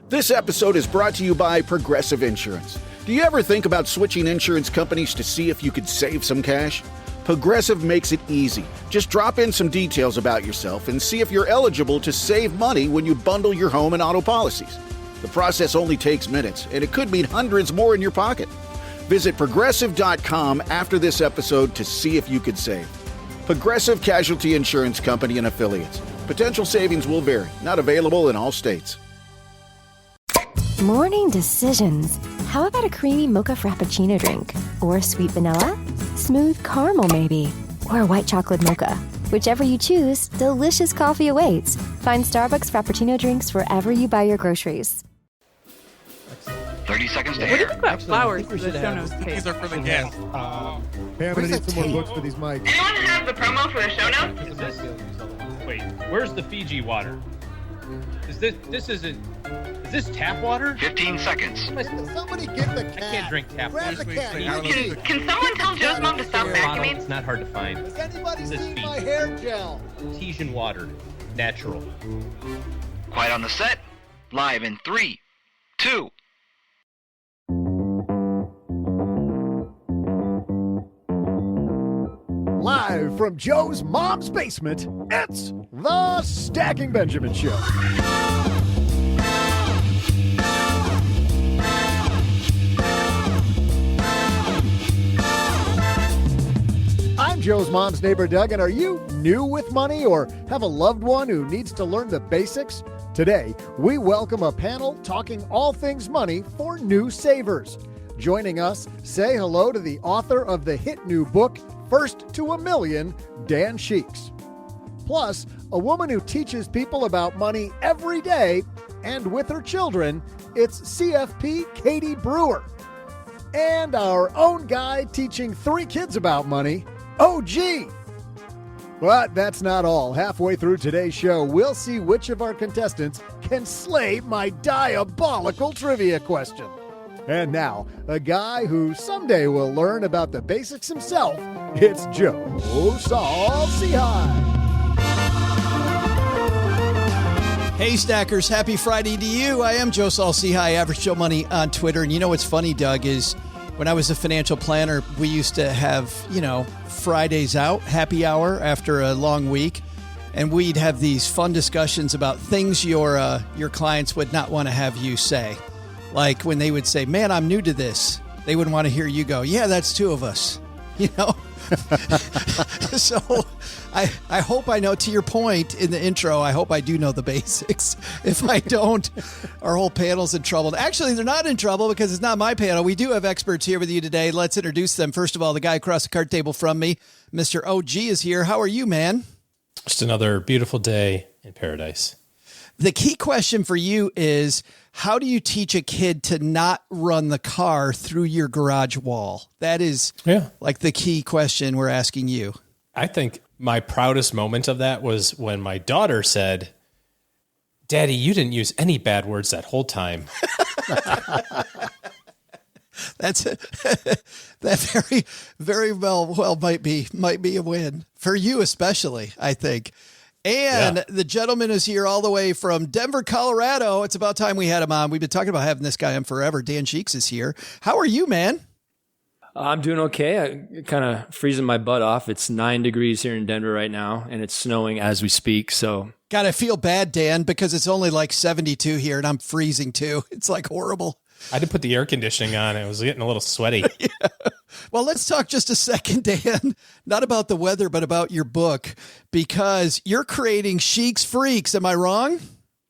This episode is brought to you by Progressive Insurance. Do you ever think about switching insurance companies to see if you could save some cash? Progressive makes it easy. Just drop in some details about yourself and see if you're eligible to save money when you bundle your home and auto policies. The process only takes minutes, and it could mean hundreds more in your pocket. Visit Progressive.com after this episode to see if you could save. Progressive Casualty Insurance Company and Affiliates. Potential savings will vary. Not available in all states. Morning decisions. How about a creamy mocha frappuccino drink? Or sweet vanilla? Smooth caramel maybe? Or a white chocolate mocha? Whichever you choose, delicious coffee awaits. Find Starbucks Frappuccino drinks wherever you buy your groceries. 30 seconds to What do you air. think about flowers for the show notes page? These are for the guests. Pam, I'm gonna need some more books for these mics. Anyone have the promo for the show notes? Is this? Wait, where's the Fiji water? Is this tap water? 15 seconds. Somebody get the cat. I can't drink tap Grab water. the cat. Can someone tell Joe's mom to stop vacuuming? It's not hard to find. Has anybody This seen Fiji. my hair gel? Artesian water. Natural. Quiet on the set. Live in 3, 2. Live from Joe's mom's basement, it's the Stacking Benjamin Show. I'm Joe's mom's neighbor, Doug, and are you new with money or have a loved one who needs to learn the basics? Today, we welcome a panel talking all things money for new savers. Joining us, say hello to the author of the hit new book, First to a Million, Dan Sheeks. Plus, a woman who teaches people about money every day and with her children, it's CFP Katie Brewer. And our own guy teaching 3 kids about money, OG. But that's not all. Halfway through today's show, we'll see which of our contestants can slay my diabolical trivia question. And now, a guy who someday will learn about the basics himself, it's Joe Saul-Sehy. Hey, Stackers. Happy Friday to you. I am Joe Saul-Sehy, Average Joe Money on Twitter. And you know what's funny, Doug, is when I was a financial planner, we used to have, Fridays out, happy hour after a long week. And we'd have these fun discussions about things your clients would not want to have you say. Like when they would say, man, I'm new to this. They wouldn't want to hear you go, yeah, that's 2 of us, So I hope I know, to your point in the intro, I hope I do know the basics. If I don't, our whole panel's in trouble. Actually, they're not in trouble because it's not my panel. We do have experts here with you today. Let's introduce them. First of all, the guy across the card table from me, Mr. OG is here. How are you, man? Just another beautiful day in paradise. The key question for you is, how do you teach a kid to not run the car through your garage wall? That is like the key question we're asking you. I think my proudest moment of that was when my daughter said, Daddy, you didn't use any bad words that whole time. That very, very well might be a win for you, especially, I think. And the gentleman is here all the way from Denver, Colorado. It's about time we had him on. We've been talking about having this guy on forever. Dan Sheeks is here. How are you, man? I'm doing okay. I'm kind of freezing my butt off. It's 9 degrees here in Denver right now, and it's snowing as we speak. So, God, I feel bad, Dan, because it's only like 72 here, and I'm freezing too. It's like horrible. I did put the air conditioning on. It was getting a little sweaty. Yeah. Well, let's talk just a second, Dan, not about the weather, but about your book, because you're creating Sheeks Freaks. Am I wrong?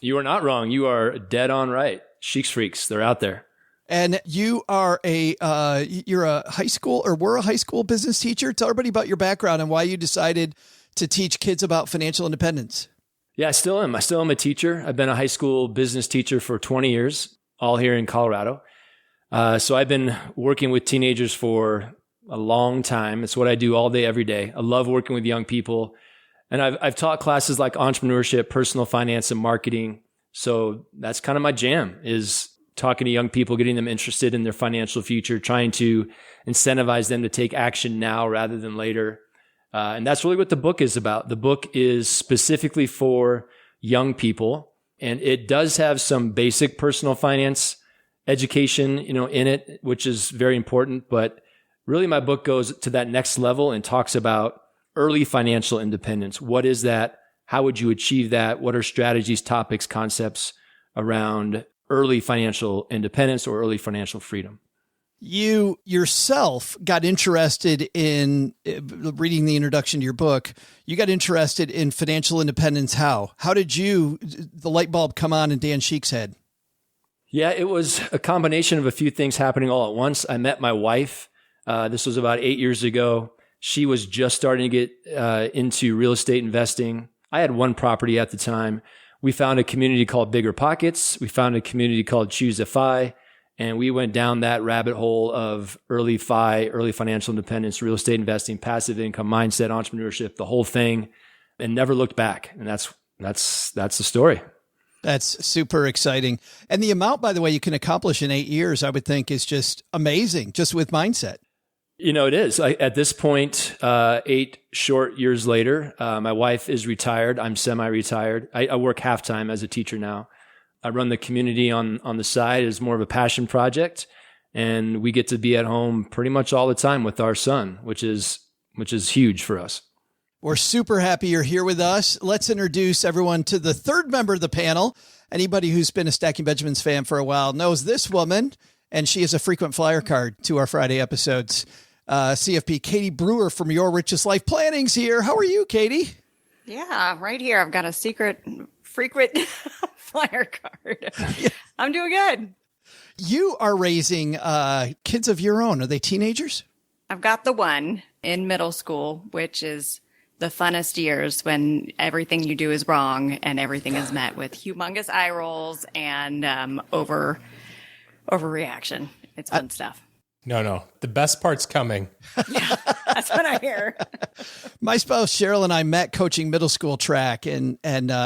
You are not wrong. You are dead on right. Sheeks Freaks, they're out there. And you are you're a high school, or were a high school business teacher. Tell everybody about your background and why you decided to teach kids about financial independence. Yeah, I still am. I still am a teacher. I've been a high school business teacher for 20 years, all here in Colorado. So I've been working with teenagers for a long time. It's what I do all day, every day. I love working with young people. And I've taught classes like entrepreneurship, personal finance, and marketing. So that's kind of my jam, is talking to young people, getting them interested in their financial future, trying to incentivize them to take action now rather than later. And that's really what the book is about. The book is specifically for young people. And it does have some basic personal finance education, in it, which is very important. But really my book goes to that next level and talks about early financial independence. What is that? How would you achieve that? What are strategies, topics, concepts around early financial independence or early financial freedom? You yourself got interested in reading the introduction to your book. You got interested in financial independence. How did the light bulb come on in Dan Sheeks' head? Yeah, it was a combination of a few things happening all at once. I met my wife. This was about 8 years ago. She was just starting to get into real estate investing. I had one property at the time. We found a community called Bigger Pockets. We found a community called Choose FI. And we went down that rabbit hole of early financial independence, real estate investing, passive income, mindset, entrepreneurship, the whole thing, and never looked back. And that's the story. That's super exciting. And the amount, by the way, you can accomplish in 8 years, I would think is just amazing, just with mindset. It is. At this point, 8 short years later, my wife is retired. I'm semi-retired. I work half-time as a teacher now. I run the community on the side as more of a passion project, and we get to be at home pretty much all the time with our son, which is huge for us. We're super happy you're here with us. Let's introduce everyone to the third member of the panel. Anybody who's been a Stacking Benjamins fan for a while knows this woman, and she is a frequent flyer card to our Friday episodes. CFP Katie Brewer from Your Richest Life Planning's here. How are you, Katie? Yeah, right here. I've got a secret frequent flyer card. I'm doing good. You are raising kids of your own. Are they teenagers? I've got the one in middle school, which is the funnest years when everything you do is wrong and everything is met with humongous eye rolls and overreaction. It's fun stuff. No. The best part's coming. Yeah, that's what I hear. My spouse, Cheryl, and I met coaching middle school track, and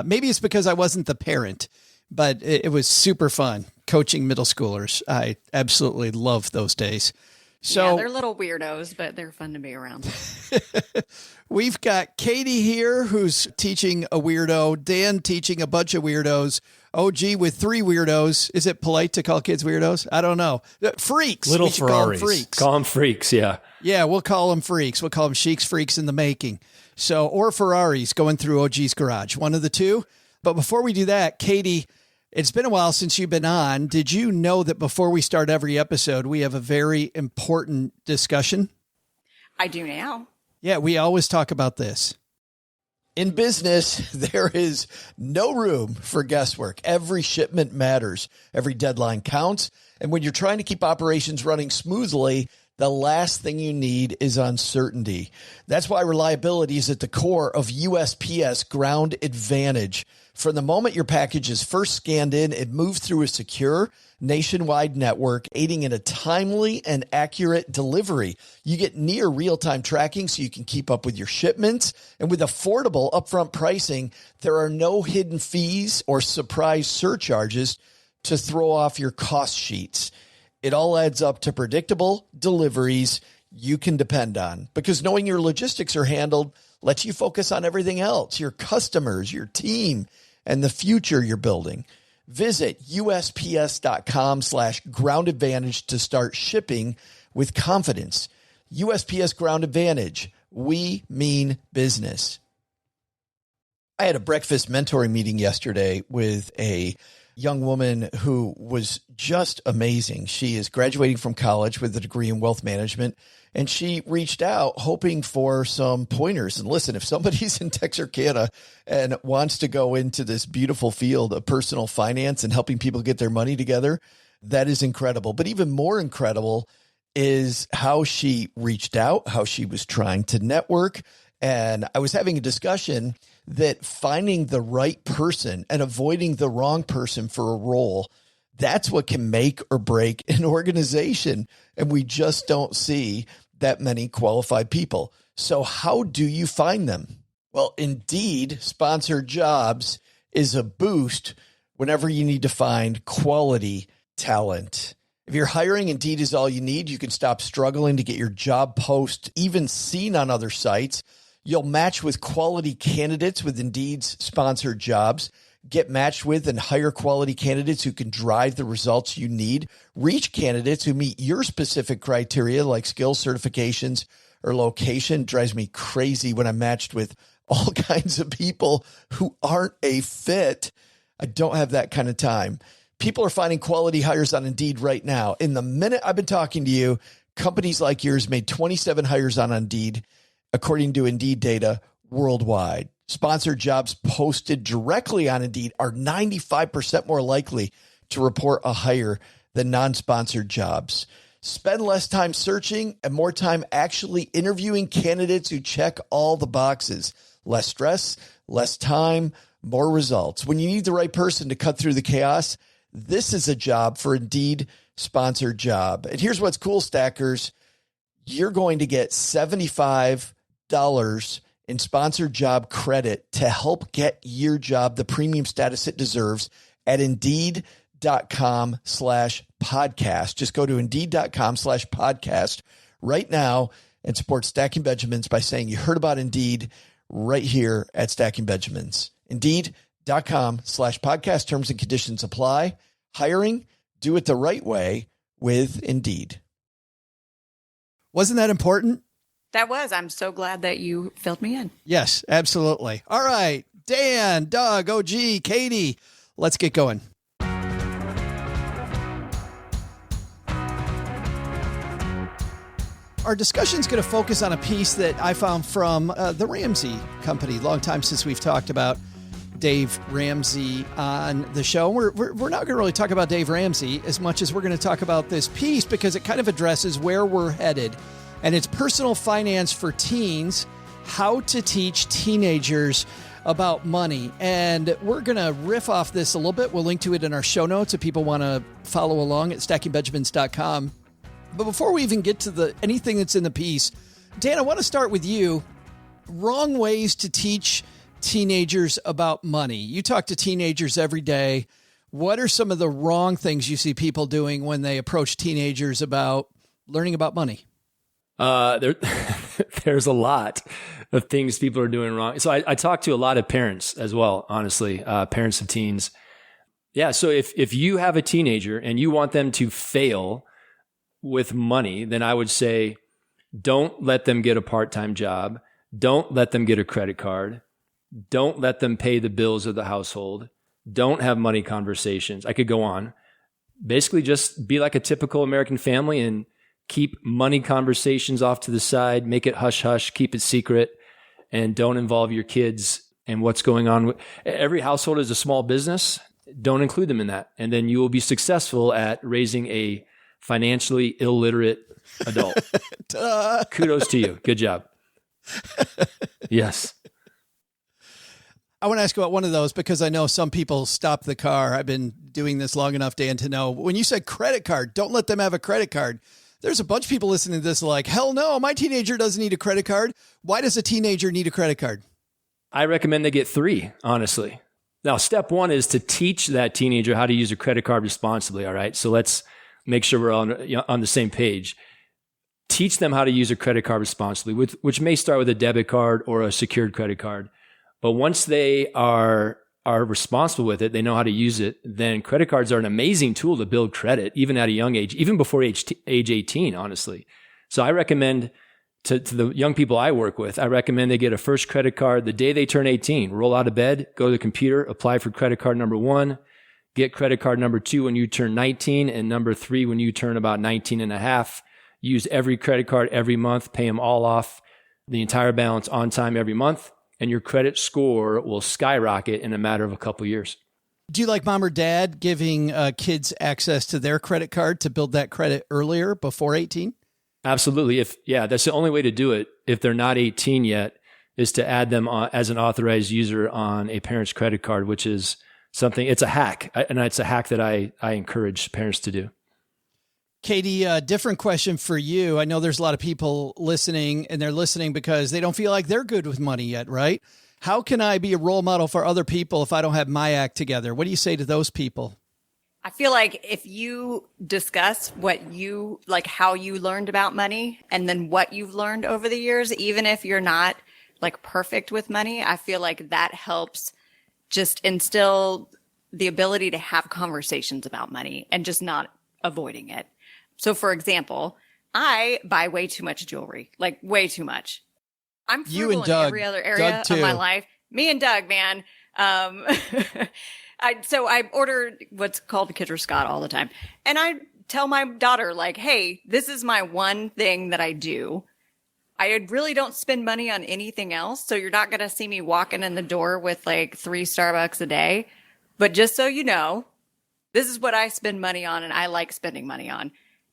maybe it's because I wasn't the parent, but it was super fun coaching middle schoolers. I absolutely love those days. So yeah, they're little weirdos, but they're fun to be around. We've got Katie here, who's teaching a weirdo, Dan teaching a bunch of weirdos, OG with 3 weirdos. Is it polite to call kids weirdos? I don't know. Freaks. Little we should call them Ferraris. freaks. Call them freaks, yeah. Yeah, we'll call them freaks. We'll call them Sheeks freaks in the making. So, or Ferraris going through OG's garage, one of the two. But before we do that, Katie, it's been a while since you've been on. Did you know that before we start every episode, we have a very important discussion? I do now. Yeah, we always talk about this. In business, there is no room for guesswork. Every shipment matters. Every deadline counts. And when you're trying to keep operations running smoothly, the last thing you need is uncertainty. That's why reliability is at the core of USPS Ground Advantage. From the moment your package is first scanned in, it moves through a secure nationwide network, aiding in a timely and accurate delivery. You get near real-time tracking so you can keep up with your shipments. And with affordable upfront pricing, there are no hidden fees or surprise surcharges to throw off your cost sheets. It all adds up to predictable deliveries you can depend on, because knowing your logistics are handled lets you focus on everything else, your customers, your team, and the future you're building. Visit USPS.com/Ground Advantage to start shipping with confidence. USPS Ground Advantage. We mean business. I had a breakfast mentoring meeting yesterday with a young woman who was just amazing. She is graduating from college with a degree in wealth management, and she reached out hoping for some pointers. And listen, if somebody's in Texarkana and wants to go into this beautiful field of personal finance and helping people get their money together, that is incredible. But even more incredible is how she reached out, how she was trying to network. And I was having a discussion that finding the right person and avoiding the wrong person for a role, that's what can make or break an organization. And we just don't see that many qualified people. So how do you find them? Well, Indeed Sponsored Jobs is a boost whenever you need to find quality talent. If you're hiring, Indeed is all you need. You can stop struggling to get your job post even seen on other sites. You'll match with quality candidates with Indeed's Sponsored Jobs. Get matched with and hire quality candidates who can drive the results you need. Reach candidates who meet your specific criteria like skills, certifications, or location. It drives me crazy when I'm matched with all kinds of people who aren't a fit. I don't have that kind of time. People are finding quality hires on Indeed right now. In the minute I've been talking to you, companies like yours made 27 hires on Indeed, according to Indeed data worldwide. Sponsored jobs posted directly on Indeed are 95% more likely to report a hire than non-sponsored jobs. Spend less time searching and more time actually interviewing candidates who check all the boxes. Less stress, less time, more results. When you need the right person to cut through the chaos, this is a job for Indeed sponsored job. And here's what's cool, Stackers. You're going to get $75 in sponsored job credit to help get your job the premium status it deserves at Indeed.com/podcast. Just go to Indeed.com/podcast right now and support Stacking Benjamins by saying you heard about Indeed right here at Stacking Benjamins. Indeed.com/podcast. Terms and conditions apply. Hiring, do it the right way with Indeed. Wasn't that important? That was. I'm so glad that you filled me in. Yes, absolutely. All right. Dan, Doug, OG, Katie, let's get going. Our discussion is going to focus on a piece that I found from the Ramsey Company. Long time since we've talked about Dave Ramsey on the show. We're not going to really talk about Dave Ramsey as much as we're going to talk about this piece because it kind of addresses where we're headed. And it's Personal Finance for Teens, How to Teach Teenagers About Money. And we're going to riff off this a little bit. We'll link to it in our show notes if people want to follow along at stackingbenjamins.com. But before we even get to anything that's in the piece, Dan, I want to start with you. Wrong ways to teach teenagers about money. You talk to teenagers every day. What are some of the wrong things you see people doing when they approach teenagers about learning about money? There's a lot of things people are doing wrong. So I talk to a lot of parents as well, honestly, parents of teens. Yeah. So if you have a teenager and you want them to fail with money, then I would say, don't let them get a part-time job. Don't let them get a credit card. Don't let them pay the bills of the household. Don't have money conversations. I could go on. Basically, just be like a typical American family and keep money conversations off to the side, make it hush-hush, keep it secret, and don't involve your kids in what's going on. Every household is a small business. Don't include them in that. And then you will be successful at raising a financially illiterate adult. Kudos to you. Good job. Yes. I want to ask about one of those because I know some people stop the car. I've been doing this long enough, Dan, to know when you said credit card, don't let them have a credit card. There's a bunch of people listening to this like, hell no, my teenager doesn't need a credit card. Why does a teenager need a credit card? I recommend they get 3, honestly. Now, step 1 is to teach that teenager how to use a credit card responsibly. All right. So let's make sure we're on the same page. Teach them how to use a credit card responsibly, which may start with a debit card or a secured credit card. But once they are responsible with it, they know how to use it, then credit cards are an amazing tool to build credit, even at a young age, even before age 18, honestly. So I recommend to the young people I work with, I recommend they get a first credit card the day they turn 18. Roll out of bed, go to the computer, apply for credit card number 1, get credit card number 2 when you turn 19, and number 3 when you turn about 19 and a half. Use every credit card every month, pay them all off, the entire balance on time every month, and your credit score will skyrocket in a matter of a couple years. Do you like mom or dad giving kids access to their credit card to build that credit earlier before 18? Absolutely. That's the only way to do it. If they're not 18 yet, is to add them as an authorized user on a parent's credit card, which is something, it's a hack. And it's a hack that I encourage parents to do. Katie, different question for you. I know there's a lot of people listening, and they're listening because they don't feel like they're good with money yet, right? How can I be a role model for other people if I don't have my act together? What do you say to those people? I feel like if you discuss what you, like how you learned about money and then what you've learned over the years, even if you're not like perfect with money, I feel like that helps just instill the ability to have conversations about money and just not avoiding it. So for example, I buy way too much jewelry, like way too much. I'm frugal You and in Doug. every other area Doug of my too. life. Me and Doug, man. So I order what's called the Kidder Scott all the time. And I tell my daughter, like, hey, this is my one thing that I do. I really don't spend money on anything else. So you're not going to see me walking in the door with like 3 Starbucks a day. But just so you know, this is what I spend money on and I like spending money on.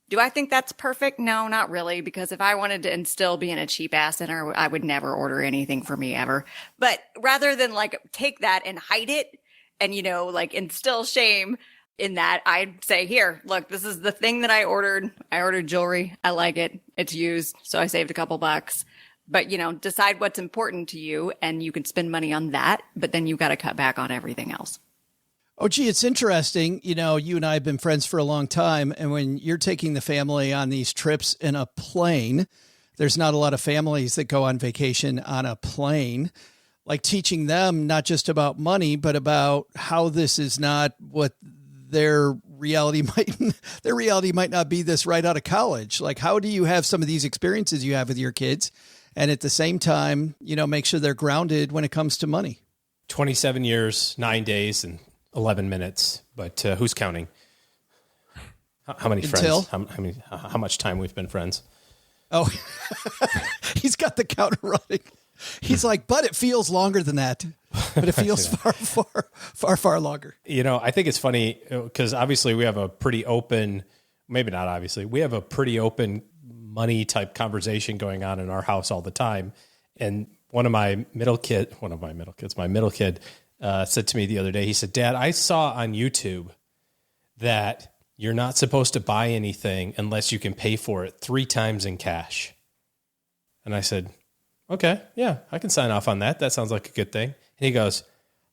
Do I think that's perfect? No, not really. Because if I wanted to instill being a cheap ass in her, I would never order anything for me ever. But rather than like take that and hide it and, you know, like instill shame in that, I'd say, here, look, this is the thing that I ordered. I ordered jewelry. I like it. It's used. So I saved a couple bucks. But, you know, decide what's important to you and you can spend money on that. But then you've got to cut back on everything else. Oh, gee, it's interesting. You know, you and I have been friends for a long time. And when you're taking the family on these trips in a plane, there's not a lot of families that go on vacation on a plane. Like teaching them not just about money, but about how this is not what their reality might not be this right out of college. Like, how do you have some of these experiences you have with your kids and at the same time, you know, make sure they're grounded when it comes to money? 27 years, 9 days, and 11 minutes. But who's counting? How many friends? How much time we've been friends? Oh, he's got the counter running. He's like, but it feels longer than that. But it feels far longer. You know, I think it's funny because obviously we have a pretty open, maybe not obviously, we have a pretty open money type conversation going on in our house all the time. And my middle kid said to me the other day, he said, Dad, I saw on YouTube that you're not supposed to buy anything unless you can pay for it 3 times in cash. And I said, okay, yeah, I can sign off on that. That sounds like a good thing. And he goes,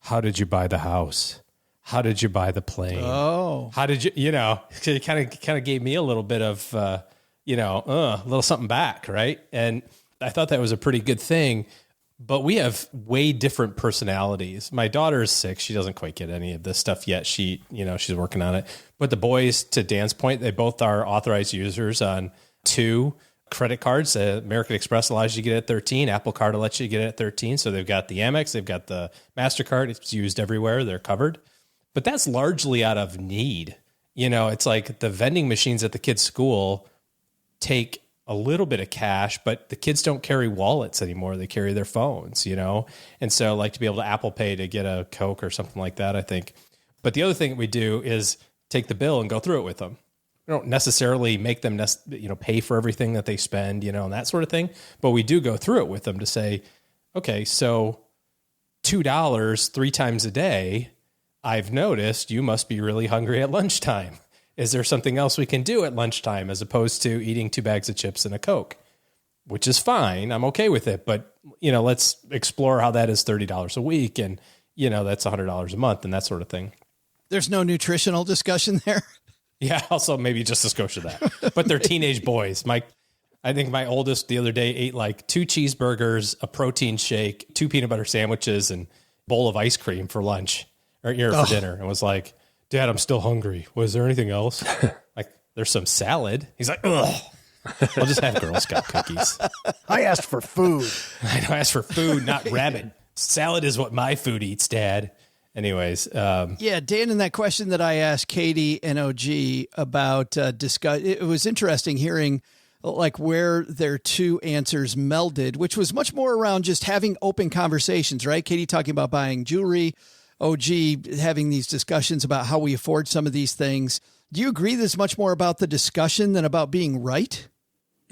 how did you buy the house? How did you buy the plane? Oh, how did you, you know, he kind of gave me a little bit of, a little something back. Right. And I thought that was a pretty good thing, but we have way different personalities. My daughter is 6. She doesn't quite get any of this stuff yet. She's working on it, but the boys, to Dan's point, they both are authorized users on 2 credit cards. American Express allows you to get it at 13. Apple Card lets you get it at 13. So they've got the Amex, they've got the MasterCard. It's used everywhere. They're covered. But that's largely out of need. You know, it's like the vending machines at the kids' school take a little bit of cash, but the kids don't carry wallets anymore. They carry their phones, you know? And so like to be able to Apple Pay to get a Coke or something like that, I think. But the other thing that we do is take the bill and go through it with them. We don't necessarily make them, pay for everything that they spend, and that sort of thing. But we do go through it with them to say, okay, so $2 3 times a day, I've noticed you must be really hungry at lunchtime. Is there something else we can do at lunchtime as opposed to eating 2 bags of chips and a Coke? Which is fine. I'm okay with it. But, let's explore how that is $30 a week and, that's $100 a month and that sort of thing. There's no nutritional discussion there. Yeah, also maybe just a skosh of that. But they're teenage boys. I think my oldest the other day ate like 2 cheeseburgers, a protein shake, 2 peanut butter sandwiches, and a bowl of ice cream for lunch or for dinner. And was like, Dad, I'm still hungry. Was there anything else? Like, there's some salad. He's like, ugh. I'll just have Girl Scout cookies. I asked for food. I know, I asked for food, not rabbit. Salad is what my food eats, Dad. Anyways. Yeah, Dan, in that question that I asked Katie and OG about it was interesting hearing like where their 2 answers melded, which was much more around just having open conversations, right? Katie talking about buying jewelry, OG having these discussions about how we afford some of these things. Do you agree this is much more about the discussion than about being right?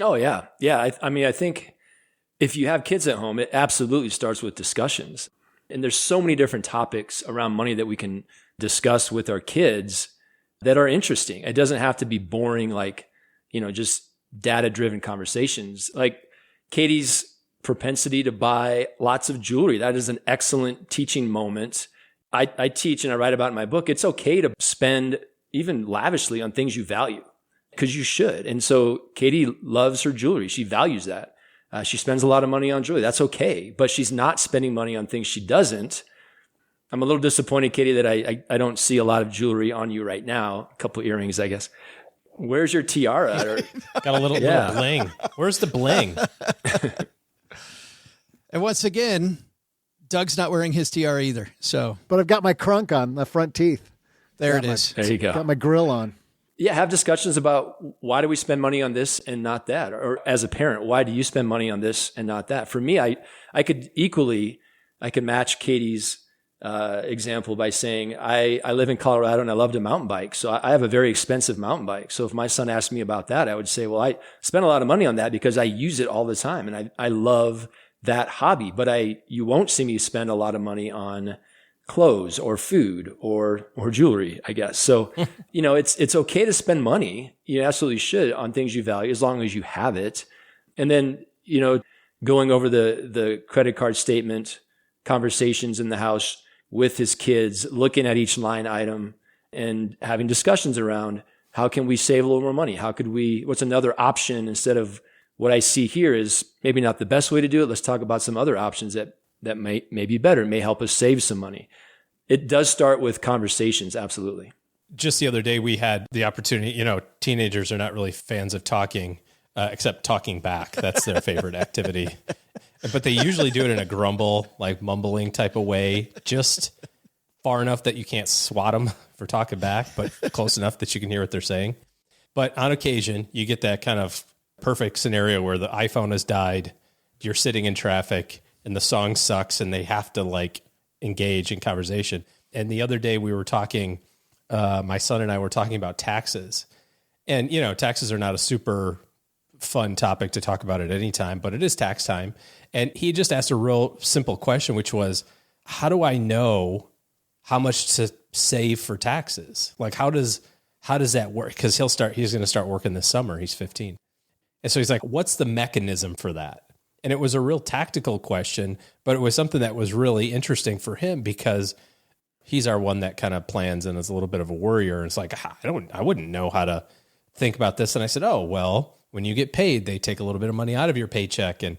Oh, yeah. Yeah. I mean, I think if you have kids at home, it absolutely starts with discussions. And there's so many different topics around money that we can discuss with our kids that are interesting. It doesn't have to be boring, like, just data-driven conversations. Like Katie's propensity to buy lots of jewelry. That is an excellent teaching moment. I teach and I write about in my book, it's okay to spend even lavishly on things you value because you should. And so Katie loves her jewelry. She values that. She spends a lot of money on jewelry. That's okay. But she's not spending money on things she doesn't. I'm a little disappointed, Katie, that I don't see a lot of jewelry on you right now. A couple earrings, I guess. Where's your tiara? Got a little bling. Where's the bling? And once again, Doug's not wearing his tiara either. So, But I've got my crunk on, the front teeth. There it is. There you go. Got my grill on. Yeah, have discussions about why do we spend money on this and not that? Or as a parent, why do you spend money on this and not that? For me, I could match Katie's example by saying I live in Colorado and I love to mountain bike. So I have a very expensive mountain bike. So if my son asked me about that, I would say, well, I spend a lot of money on that because I use it all the time and I love that hobby. But you won't see me spend a lot of money on clothes or food or jewelry, I guess. So, it's okay to spend money. You absolutely should on things you value as long as you have it. And then, going over the credit card statement, conversations in the house with his kids, looking at each line item and having discussions around how can we save a little more money? What's another option instead of what I see here is maybe not the best way to do it. Let's talk about some other options that may be better, may help us save some money. It does start with conversations. Absolutely. Just the other day, we had the opportunity, teenagers are not really fans of talking, except talking back. That's their favorite activity. But they usually do it in a grumble, like mumbling type of way, just far enough that you can't swat them for talking back, but close enough that you can hear what they're saying. But on occasion, you get that kind of perfect scenario where the iPhone has died, you're sitting in traffic, and the song sucks, and they have to engage in conversation. And the other day we were talking, my son and I were talking about taxes. And, taxes are not a super fun topic to talk about at any time, but it is tax time. And he just asked a real simple question, which was, how do I know how much to save for taxes? How does that work? Because he's going to start working this summer. He's 15. And so he's like, what's the mechanism for that? And it was a real tactical question, but it was something that was really interesting for him because he's our one that kind of plans and is a little bit of a worrier. And it's like, I wouldn't know how to think about this. And I said, oh, well, when you get paid, they take a little bit of money out of your paycheck and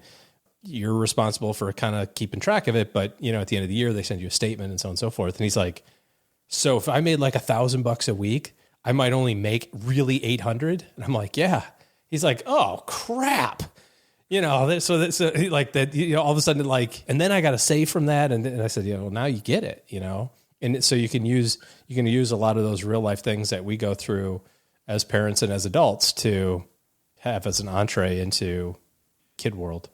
you're responsible for kind of keeping track of it. But, at the end of the year, they send you a statement and so on and so forth. And he's like, so if I made $1,000 a week, I might only make really 800. And I'm like, yeah. He's like, oh crap. So that's like that, all of a sudden, and then I got to save from that. And I said, well, now you get it, and so you can use a lot of those real life things that we go through as parents and as adults to have as an entree into kid world.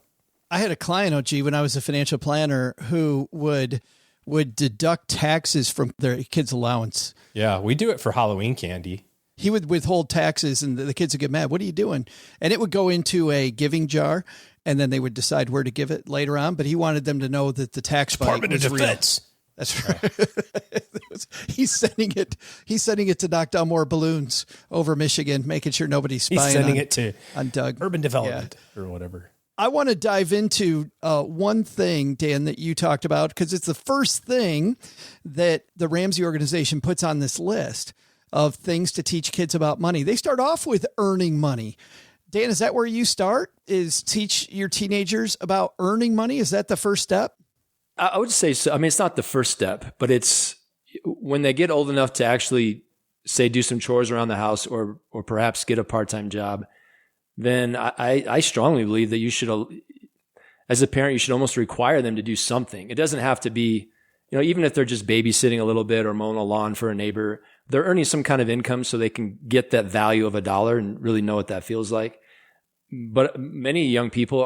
I had a client, OG, when I was a financial planner who would deduct taxes from their kids' allowance. Yeah. We do it for Halloween candy. He would withhold taxes and the kids would get mad. What are you doing? And it would go into a giving jar and then they would decide where to give it later on. But he wanted them to know that the tax Department of Defense. That's right. He's sending it to knock down more balloons over Michigan, making sure nobody's spying. He's sending it to on Doug. Urban Development or whatever. I want to dive into one thing, Dan, that you talked about, because it's the first thing that the Ramsey organization puts on this list of things to teach kids about money. They start off with earning money. Dan, is that where you start? Is teach your teenagers about earning money? Is that the first step? I would say so. I mean, it's not the first step, but it's when they get old enough to actually say, do some chores around the house or perhaps get a part-time job, then I strongly believe that you should, as a parent, you should almost require them to do something. It doesn't have to be, even if they're just babysitting a little bit or mowing a lawn for a neighbor, they're earning some kind of income so they can get that value of $1 and really know what that feels like. But many young people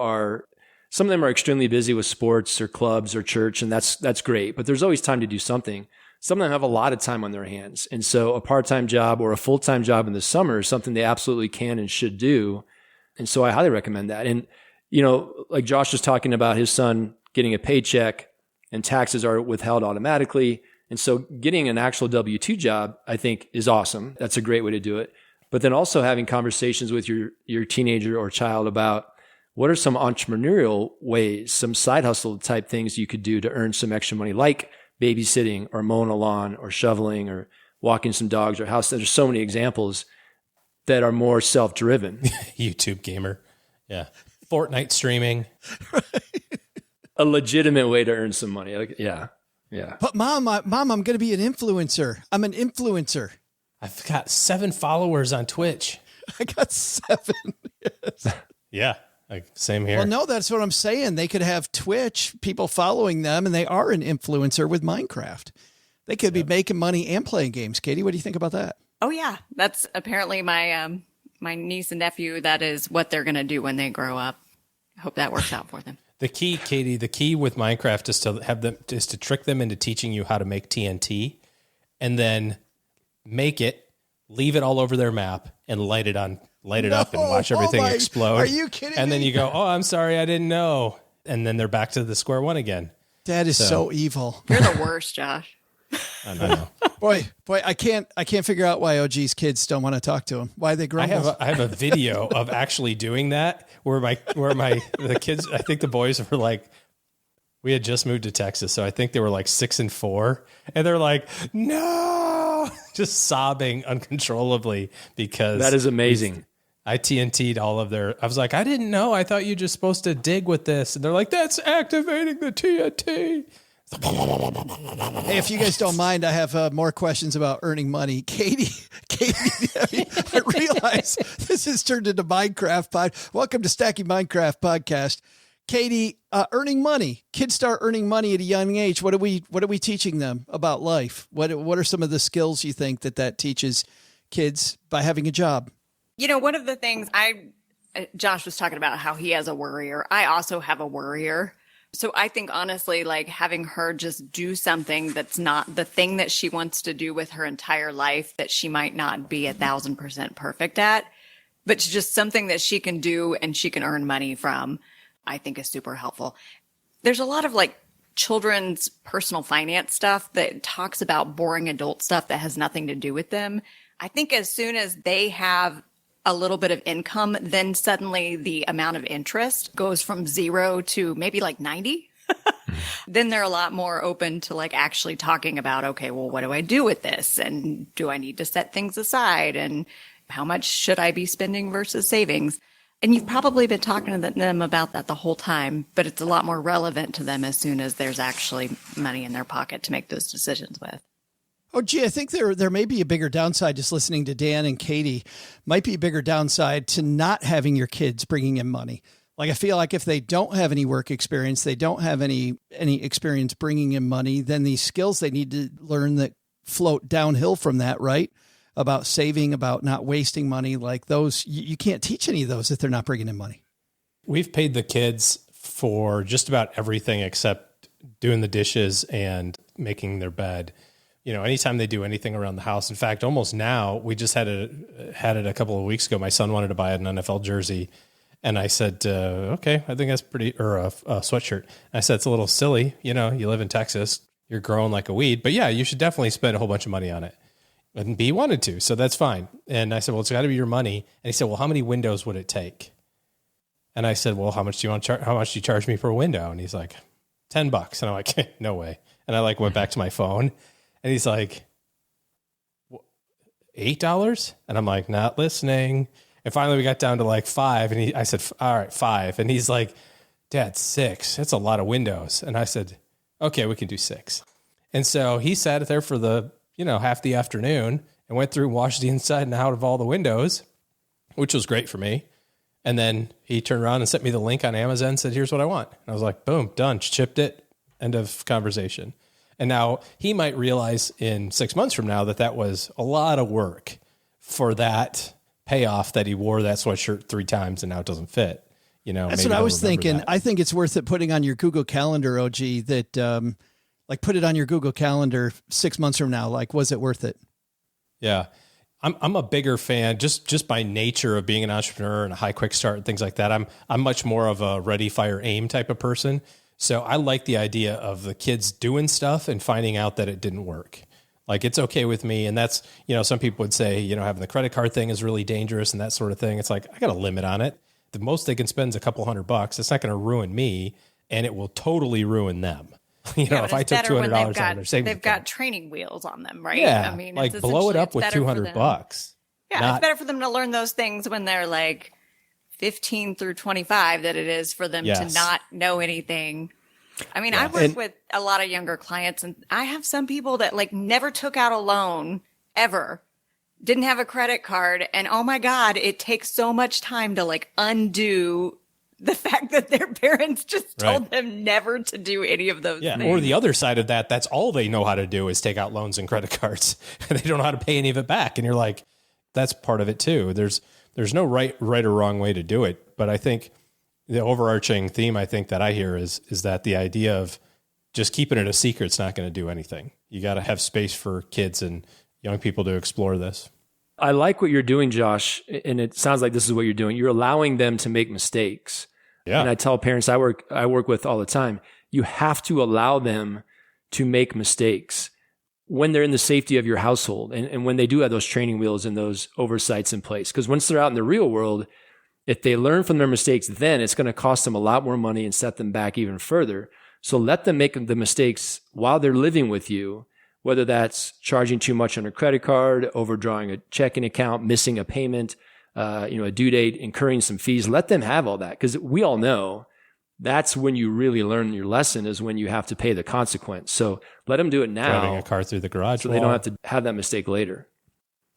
some of them are extremely busy with sports or clubs or church, and that's great. But there's always time to do something. Some of them have a lot of time on their hands. And so a part-time job or a full-time job in the summer is something they absolutely can and should do. And so I highly recommend that. And, like Josh was talking about his son getting a paycheck and taxes are withheld automatically. And so getting an actual W-2 job, I think, is awesome. That's a great way to do it. But then also having conversations with your teenager or child about what are some entrepreneurial ways, some side hustle type things you could do to earn some extra money, like babysitting or mowing a lawn or shoveling or walking some dogs or house. There's so many examples that are more self-driven. YouTube gamer. Yeah. Fortnite streaming. A legitimate way to earn some money. Yeah. Yeah. But mom, I'm going to be an influencer. I'm an influencer. I've got 7 followers on Twitch. I got 7. Yes. Yeah. Like, same here. Well, no, that's what I'm saying. They could have Twitch, people following them, and they are an influencer with Minecraft. They could be making money and playing games. Katie, what do you think about that? Oh yeah, that's apparently my my niece and nephew. That is what they're going to do when they grow up. I hope that works out for them. The key, Katie, the key with Minecraft is to trick them into teaching you how to make TNT, and then make it, leave it all over their map, and light it up and watch everything explode. Are you kidding me? And then you go, "Oh, I'm sorry, I didn't know," and then they're back to the square one again. That is so evil. You're the worst, Josh. I know. Boy, I can't figure out why OG's kids don't want to talk to him. Why they grumble. I have a video of actually doing that where the kids, I think the boys were like, we had just moved to Texas, so I think they were like 6 and 4, and they're like, no, just sobbing uncontrollably because that is amazing. I TNT'd all of their. I was like, I didn't know. I thought you were just supposed to dig with this, and they're like, that's activating the TNT. Hey, if you guys don't mind, I have more questions about earning money. Katie, I realize this has turned into Minecraft pod. Welcome to Stacking Minecraft podcast. Katie, earning money. Kids start earning money at a young age. What are we teaching them about life? What are some of the skills you think that teaches kids by having a job? You know, one of the things Josh was talking about how he has a worrier. I also have a worrier. So I think honestly, like having her just do something that's not the thing that she wants to do with her entire life, that she might not be 1,000% perfect at, but just something that she can do and she can earn money from, I think is super helpful. There's a lot of like children's personal finance stuff that talks about boring adult stuff that has nothing to do with them. I think as soon as they have a little bit of income, then suddenly the amount of interest goes from 0 to maybe like 90. Then they're a lot more open to like actually talking about, okay, well, what do I do with this? And do I need to set things aside? And how much should I be spending versus savings? And you've probably been talking to them about that the whole time, but it's a lot more relevant to them as soon as there's actually money in their pocket to make those decisions with. Oh, gee, I think there may be a bigger downside just listening to Dan and Katie. Might be a bigger downside to not having your kids bringing in money. Like, I feel like if they don't have any work experience, they don't have any experience bringing in money, then these skills they need to learn that float downhill from that, right? About saving, about not wasting money, like those, you can't teach any of those if they're not bringing in money. We've paid the kids for just about everything except doing the dishes and making their bed. You know, anytime they do anything around the house. In fact, almost now, we just had it a couple of weeks ago. My son wanted to buy an NFL jersey. And I said, okay, I think that's or a sweatshirt. And I said, it's a little silly. You know, you live in Texas, you're growing like a weed. But yeah, you should definitely spend a whole bunch of money on it. And B wanted to, so that's fine. And I said, well, it's got to be your money. And he said, well, how many windows would it take? And I said, well, how much do you charge me for a window? And he's like, $10. And I'm like, no way. And I like went back to my phone. And he's like, $8? And I'm like, not listening. And finally we got down to like 5. And I said, all right, 5. And he's like, Dad, 6. That's a lot of windows. And I said, okay, we can do 6. And so he sat there for half the afternoon and went through and washed the inside and out of all the windows, which was great for me. And then he turned around and sent me the link on Amazon and said, here's what I want. And I was like, boom, done, shipped it, end of conversation. And now he might realize in 6 months from now that was a lot of work for that payoff that he wore that sweatshirt 3 times and now it doesn't fit. You know, that's what I was thinking. I think it's worth it putting on your Google Calendar, OG, that like put it on your Google Calendar 6 months from now. Like, was it worth it? Yeah. I'm a bigger fan just by nature of being an entrepreneur and a high quick start and things like that. I'm much more of a ready, fire, aim type of person. So I like the idea of the kids doing stuff and finding out that it didn't work. Like, it's okay with me. And that's, some people would say, having the credit card thing is really dangerous and that sort of thing. It's like, I got a limit on it. The most they can spend is a couple $100. It's not going to ruin me, and it will totally ruin them. If I took $200 out of their savings, they've got training wheels on them, right? Yeah, I mean, like blow it up with $200. Yeah, it's better for them to learn those things when they're like 15 through 25 than it is for them to not know anything I mean, I work with a lot of younger clients, and I have some people that like never took out a loan ever, didn't have a credit card. And oh my God, it takes so much time to like undo the fact that their parents just told them never to do any of those things. Or the other side of that, that's all they know how to do is take out loans and credit cards. And they don't know how to pay any of it back. And you're like, that's part of it too. There's no right or wrong way to do it. But I think the overarching theme I think that I hear is that the idea of just keeping it a secret's not going to do anything. You got to have space for kids and young people to explore this. I like what you're doing, Josh, and it sounds like this is what you're doing. You're allowing them to make mistakes. Yeah. And I tell parents I work with all the time, you have to allow them to make mistakes when they're in the safety of your household and when they do have those training wheels and those oversights in place. Because once they're out in the real world, if they learn from their mistakes, then it's going to cost them a lot more money and set them back even further. So let them make the mistakes while they're living with you, whether that's charging too much on a credit card, overdrawing a checking account, missing a payment, a due date, incurring some fees. Let them have all that, because we all know that's when you really learn your lesson, is when you have to pay the consequence. So let them do it now. Driving a car through the garage so they don't have to have that mistake later.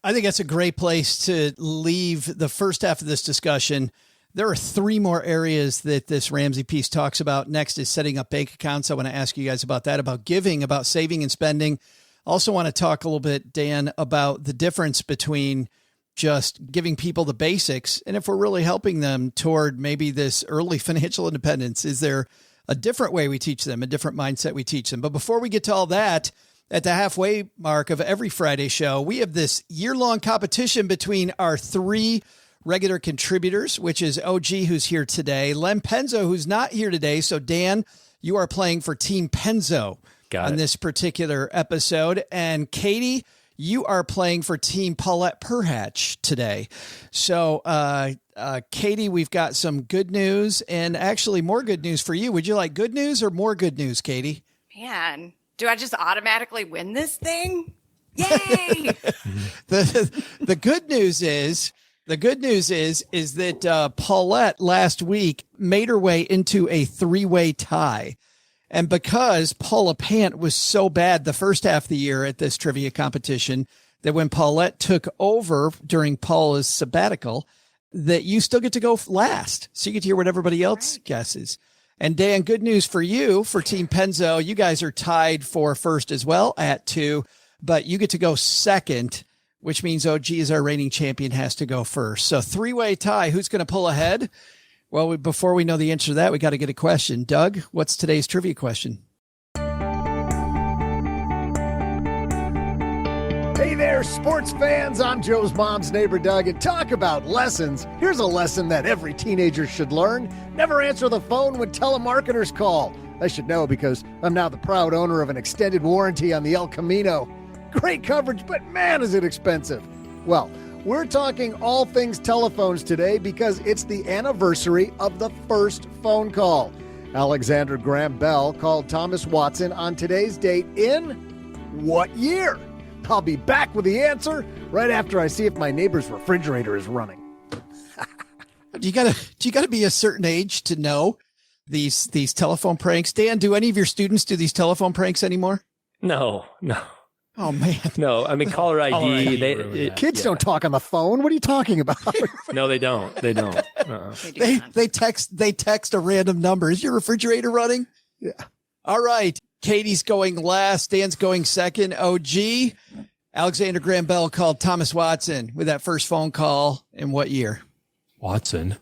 I think that's a great place to leave the first half of this discussion. There are 3 more areas that this Ramsey piece talks about. Next is setting up bank accounts. I want to ask you guys about that, about giving, about saving and spending. Also want to talk a little bit, Dan, about the difference between just giving people the basics and if we're really helping them toward maybe this early financial independence. Is there a different way we teach them, a different mindset we teach them? But before we get to all that, at the halfway mark of every Friday show, we have this year-long competition between our 3 regular contributors, which is OG, who's here today, Len Penzo, who's not here today. So Dan, you are playing for Team Penzo on this particular episode. And Katie, you are playing for Team Paulette Perhatch today. So, Katie, we've got some good news and actually more good news for you. Would you like good news or more good news, Katie? Man, do I just automatically win this thing? Yay! The good news is that Paulette last week made her way into a 3-way tie. And because Paula Pant was so bad the first half of the year at this trivia competition, that when Paulette took over during Paula's sabbatical, that you still get to go last. So you get to hear what everybody else guesses. And Dan, good news for you, for Team Penzo. You guys are tied for first as well at 2, but you get to go second, which means OG is our reigning champion, has to go first. So 3-way tie. Who's going to pull ahead? Well, before we know the answer to that, we got to get a question. Doug, what's today's trivia question? Hey there, sports fans. I'm Joe's mom's neighbor, Doug, and talk about lessons. Here's a lesson that every teenager should learn. Never answer the phone when telemarketers call. I should know because I'm now the proud owner of an extended warranty on the El Camino. Great coverage, but man, is it expensive. Well, we're talking all things telephones today because it's the anniversary of the first phone call. Alexander Graham Bell called Thomas Watson on today's date in what year? I'll be back with the answer right after I see if my neighbor's refrigerator is running. Do you gotta be a certain age to know these telephone pranks? Dan, do any of your students do these telephone pranks anymore? No. Oh man, no. I mean, caller ID. Kids don't talk on the phone. What are you talking about? No, they don't. They don't. They text a random number. Is your refrigerator running? Yeah. All right. Katie's going last. Dan's going second. OG. Alexander Graham Bell called Thomas Watson with that first phone call in what year? Watson,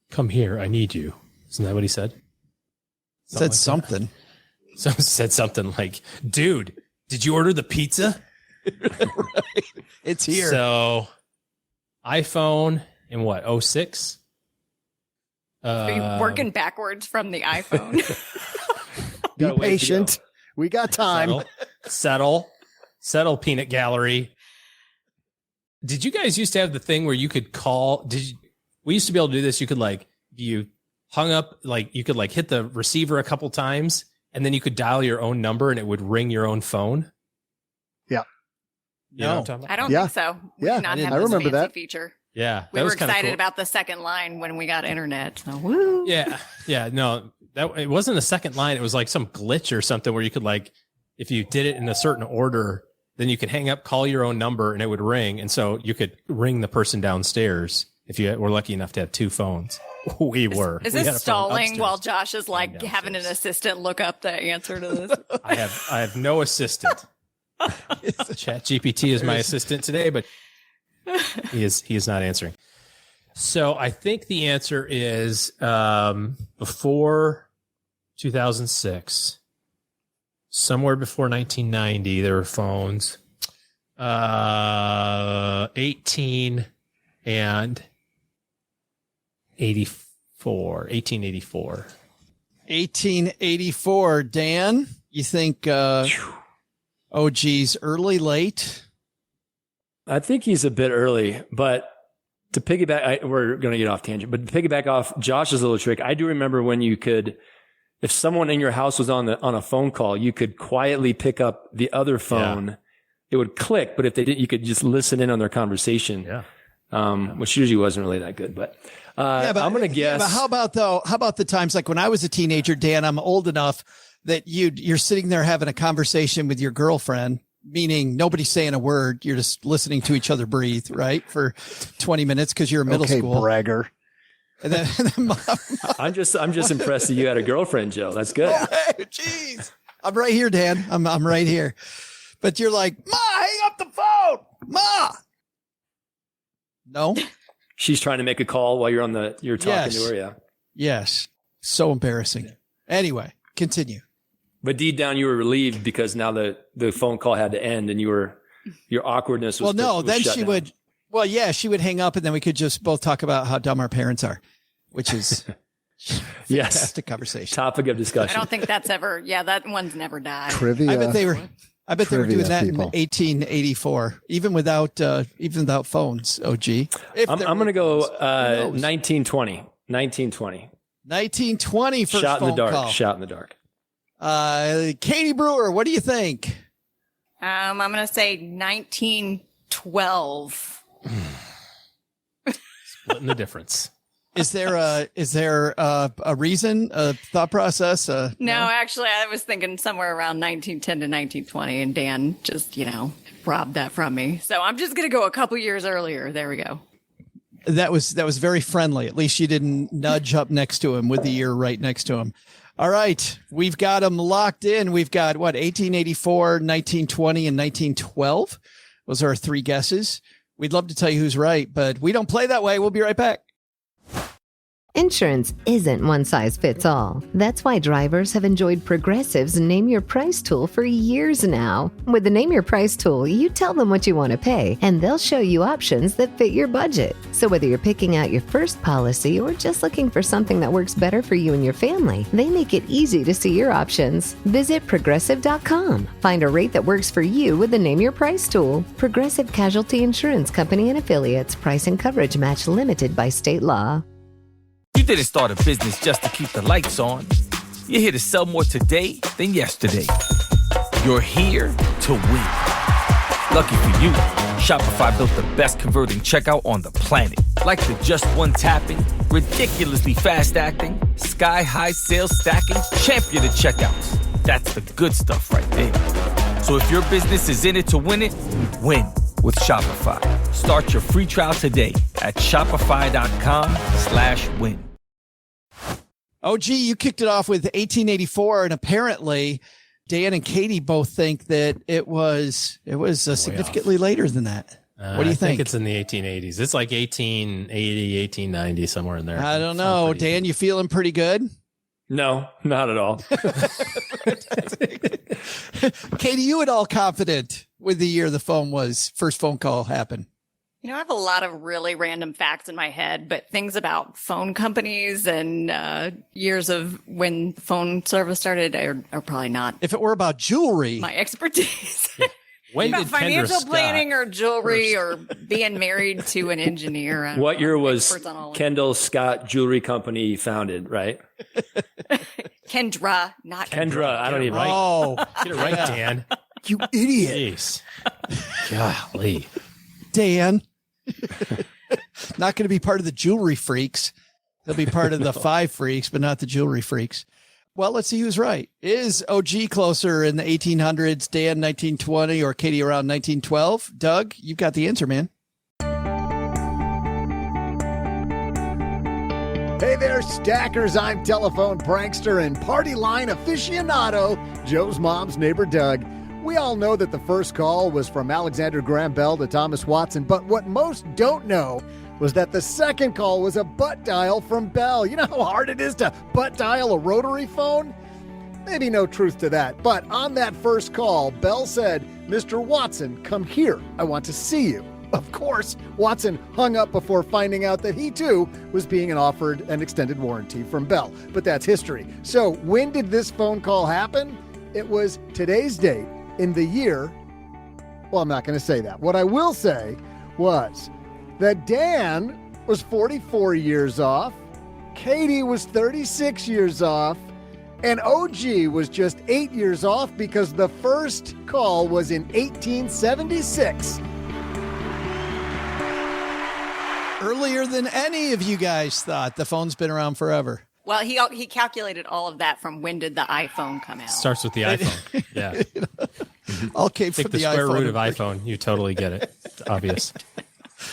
come here. I need you. Isn't that what he said? Said something. So said something like, dude, did you order the pizza? Right. It's here. So iPhone in what, 06? Are you working backwards from the iPhone? Be patient. We got time. Settle, peanut gallery. Did you guys used to have the thing where you could call? We used to be able to do this. You could you hung up, you could hit the receiver a couple times and then you could dial your own number and it would ring your own phone. Yeah. You know what I'm talking about? I don't think so. We did not have this remember fancy that feature. Yeah. We were was excited cool about the second line when we got internet. So woo. Yeah. No. That it wasn't a second line. It was like some glitch or something where you could like, if you did it in a certain order, then you could hang up, call your own number, and it would ring. And so you could ring the person downstairs if you were lucky enough to have two phones. We were. Is this stalling while Josh is like having an assistant look up the answer to this? I have no assistant. ChatGPT is my assistant today, but he is not answering. So I think the answer is before 2006, somewhere before 1990, there were phones. 18 and 84. 1884. 1884. Dan, you think OG's early, late? I think he's a bit early, but to piggyback, we're going to get off tangent, but to piggyback off Josh's little trick, I do remember when you could, if someone in your house was on a phone call, you could quietly pick up the other phone. Yeah. It would click, but if they didn't, you could just listen in on their conversation. Yeah. Which usually wasn't really that good, but I'm going to guess. But how about the times like when I was a teenager, Dan, I'm old enough that you're sitting there having a conversation with your girlfriend, meaning nobody's saying a word. You're just listening to each other breathe, right? For 20 minutes because you're in middle school. Bragger. And then mom, I'm just impressed that you had a girlfriend, Joe. That's good. Jeez. I'm right here, Dan. I'm right here. But you're like, Ma, hang up the phone. Ma. No. She's trying to make a call while you're talking to her. Yeah. Yes. So embarrassing. Anyway, continue. But deep down, you were relieved because now the phone call had to end and your awkwardness was. Well, no, then she down. would. Well, yeah, she would hang up and then we could just both talk about how dumb our parents are, which is fantastic conversation. Topic of discussion. I don't think that's ever. Yeah, that one's never died. Trivia. I bet they were doing that in 1884, even without phones. OG. I'm going to go 1920. 1920. 1920 for shot in the dark. Call. Shot in the dark. Katie Brewer, what do you think? I'm going to say 1912. Splitting the difference. Is there a reason, a thought process? No, actually, I was thinking somewhere around 1910 to 1920, and Dan just, robbed that from me. So I'm just going to go a couple years earlier. There we go. That was very friendly. At least you didn't nudge up next to him with the ear right next to him. All right. We've got them locked in. We've got 1884, 1920, and 1912. Those are our three guesses. We'd love to tell you who's right, but we don't play that way. We'll be right back. Insurance isn't one size fits all. That's why drivers have enjoyed Progressive's Name Your Price tool for years now. With the Name Your Price tool, you tell them what you want to pay, and they'll show you options that fit your budget. So whether you're picking out your first policy or just looking for something that works better for you and your family, they make it easy to see your options. Visit Progressive.com. Find a rate that works for you with the Name Your Price tool. Progressive Casualty Insurance Company and Affiliates. Price and coverage match limited by state law. You didn't start a business just to keep the lights on. You're here to sell more today than yesterday. You're here to win. Lucky for you, Shopify built the best converting checkout on the planet. Like the just one tapping, ridiculously fast acting, sky-high sales stacking, champion of checkouts. That's the good stuff right there. So if your business is in it to win it, win with Shopify. Start your free trial today at shopify.com/win. OG, you kicked it off with 1884, and apparently Dan and Katie both think that it was significantly later than that. What do you think? I think it's in the 1880s. It's like 1880, 1890, somewhere in there. I don't know. Dan, you feeling pretty good? No, not at all. Katie, you at all confident with the year the first phone call happened? I have a lot of really random facts in my head, but things about phone companies and years of when phone service started are probably not. If it were about jewelry, my expertise. Yeah. When about did financial planning or jewelry or being married to an engineer. What year was Kendall Scott Jewelry Company founded, right? Kendra, not Kendra. I don't even right. Oh, get it right, Dan. You idiot. Jeez. Golly. Dan. Not going to be part of the jewelry freaks. They'll be part of the five freaks, but not the jewelry freaks. Well, let's see who's right. Is OG closer in the 1800s, Dan 1920, or Katie around 1912? Doug, you've got the answer, man. Hey there, stackers. I'm telephone prankster and party line aficionado, Joe's mom's neighbor, Doug. We all know that the first call was from Alexander Graham Bell to Thomas Watson, but what most don't know was that the second call was a butt dial from Bell. You know how hard it is to butt dial a rotary phone? Maybe no truth to that, but on that first call, Bell said, "Mr. Watson, come here. I want to see you." Of course, Watson hung up before finding out that he, too, was being offered an extended warranty from Bell. But that's history. So when did this phone call happen? It was today's date in the year. Well, I'm not going to say that. What I will say was that Dan was 44 years off, Katie was 36 years off, and OG was just 8 years off because the first call was in 1876. Earlier than any of you guys thought. The phone's been around forever. Well, he calculated all of that from when did the iPhone come out. Starts with the iPhone. Yeah. All came Take from the the square iPhone. root of iPhone. You totally get it. It's obvious.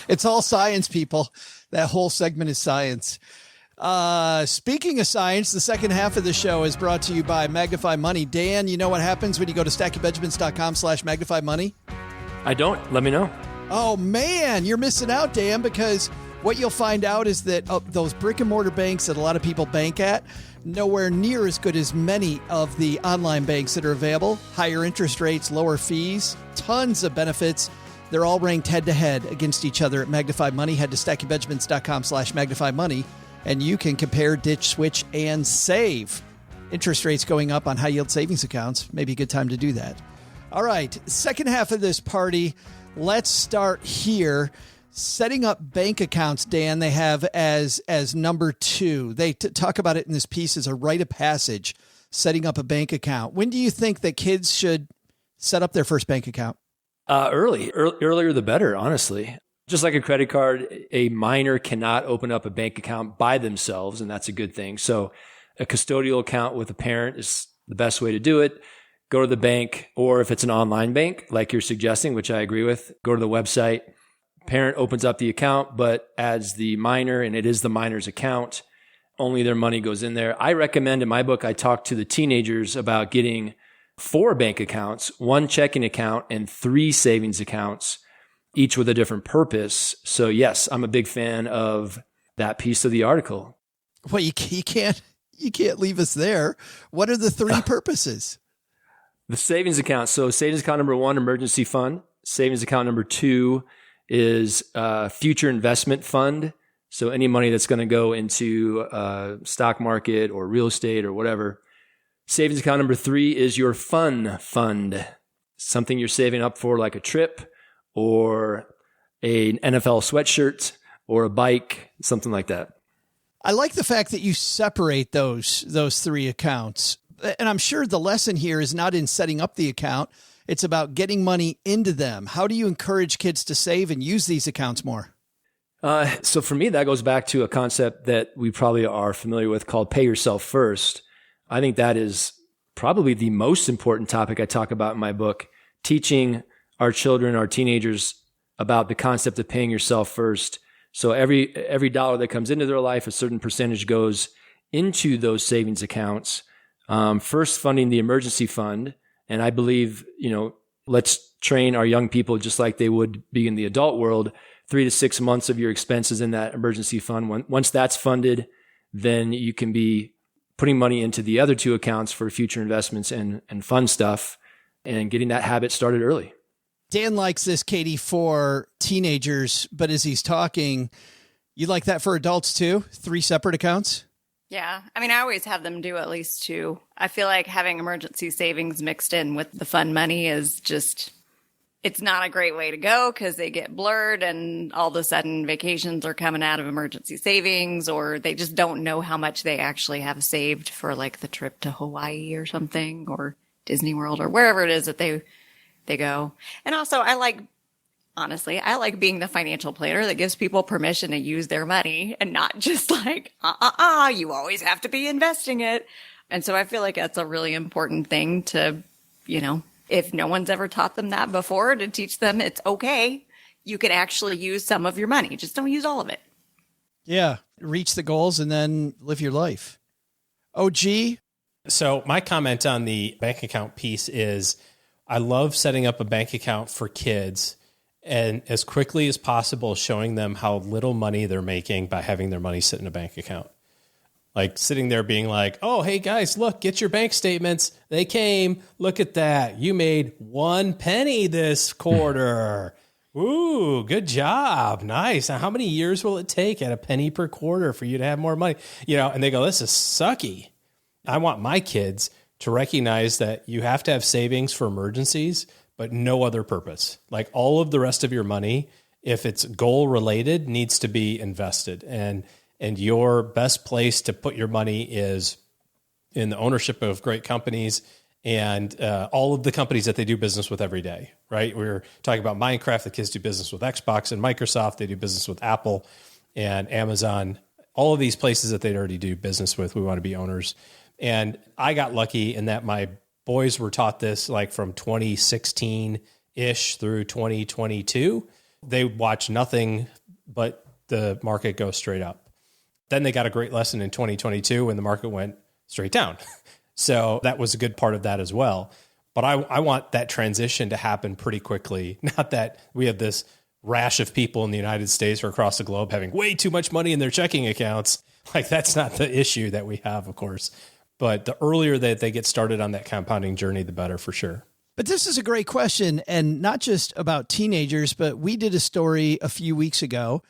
It's all science, people. That whole segment is science. Speaking of science, the second half of the show is brought to you by Magnify Money. Dan, you know what happens when you go to stackingbenjamins.com/Magnify Money? I don't. Let me know. Oh, man, you're missing out, Dan, because what you'll find out is that those brick and mortar banks that a lot of people bank at, nowhere near as good as many of the online banks that are available. Higher interest rates, lower fees, tons of benefits. They're all ranked head-to-head against each other at Magnify Money. Head to stackingbenjamins.com/Magnify Money, and you can compare, ditch, switch, and save. Interest rates going up on high-yield savings accounts. Maybe a good time to do that. All right, second half of this party. Let's start here. Setting up bank accounts, Dan, they have as number 2. They talk about it in this piece as a rite of passage, setting up a bank account. When do you think that kids should set up their first bank account? Earlier the better, honestly. Just like a credit card, a minor cannot open up a bank account by themselves, and that's a good thing. So a custodial account with a parent is the best way to do it. Go to the bank, or if it's an online bank, like you're suggesting, which I agree with, go to the website. Parent opens up the account, but adds the minor, and it is the minor's account. Only their money goes in there. I recommend, in my book, I talk to the teenagers about getting 4 bank accounts, 1 checking account, and 3 savings accounts, each with a different purpose. So yes, I'm a big fan of that piece of the article. Well, you can't leave us there. What are the 3 purposes? The savings account. So savings account number 1, emergency fund. Savings account number 2 is future investment fund. So any money that's going to go into stock market or real estate or whatever. Savings account number 3 is your fun fund. Something you're saving up for, like a trip or an NFL sweatshirt or a bike, something like that. I like the fact that you separate those 3 accounts. And I'm sure the lesson here is not in setting up the account. It's about getting money into them. How do you encourage kids to save and use these accounts more? So for me, that goes back to a concept that we probably are familiar with called pay yourself first. I think that is probably the most important topic I talk about in my book, teaching our children, our teenagers about the concept of paying yourself first. So every dollar that comes into their life, a certain percentage goes into those savings accounts. First funding the emergency fund. And I believe, let's train our young people just like they would be in the adult world, 3 to 6 months of your expenses in that emergency fund. Once that's funded, then you can be putting money into the other 2 accounts for future investments and fun stuff and getting that habit started early. Dan likes this, Katie, for teenagers, but as he's talking, you like that for adults too? 3 separate accounts? Yeah. I mean, I always have them do at least 2. I feel like having emergency savings mixed in with the fun money is just, it's not a great way to go because they get blurred and all of a sudden vacations are coming out of emergency savings, or they just don't know how much they actually have saved for like the trip to Hawaii or something, or Disney World or wherever it is that they go. And also I like being the financial planner that gives people permission to use their money and not just like, you always have to be investing it. And so I feel like that's a really important thing to, if no one's ever taught them that before, to teach them it's okay. You can actually use some of your money. Just don't use all of it. Yeah. Reach the goals and then live your life. OG. So my comment on the bank account piece is I love setting up a bank account for kids and as quickly as possible showing them how little money they're making by having their money sit in a bank account. Like sitting there being like, oh, hey guys, look, get your bank statements. They came. Look at that. You made 1 penny this quarter. Ooh, good job. Nice. Now, how many years will it take at a penny per quarter for you to have more money? And they go, this is sucky. I want my kids to recognize that you have to have savings for emergencies, but no other purpose. Like all of the rest of your money, if it's goal related, needs to be invested. And your best place to put your money is in the ownership of great companies and all of the companies that they do business with every day, right? We were talking about Minecraft. The kids do business with Xbox and Microsoft. They do business with Apple and Amazon. All of these places that they already do business with, we want to be owners. And I got lucky in that my boys were taught this like from 2016-ish through 2022. They watch nothing but the market go straight up. Then they got a great lesson in 2022 when the market went straight down. So that was a good part of that as well. But I want that transition to happen pretty quickly. Not that we have this rash of people in the United States or across the globe having way too much money in their checking accounts. Like that's not the issue that we have, of course. But the earlier that they get started on that compounding journey, the better for sure. But this is a great question, and not just about teenagers, but we did a story a few weeks ago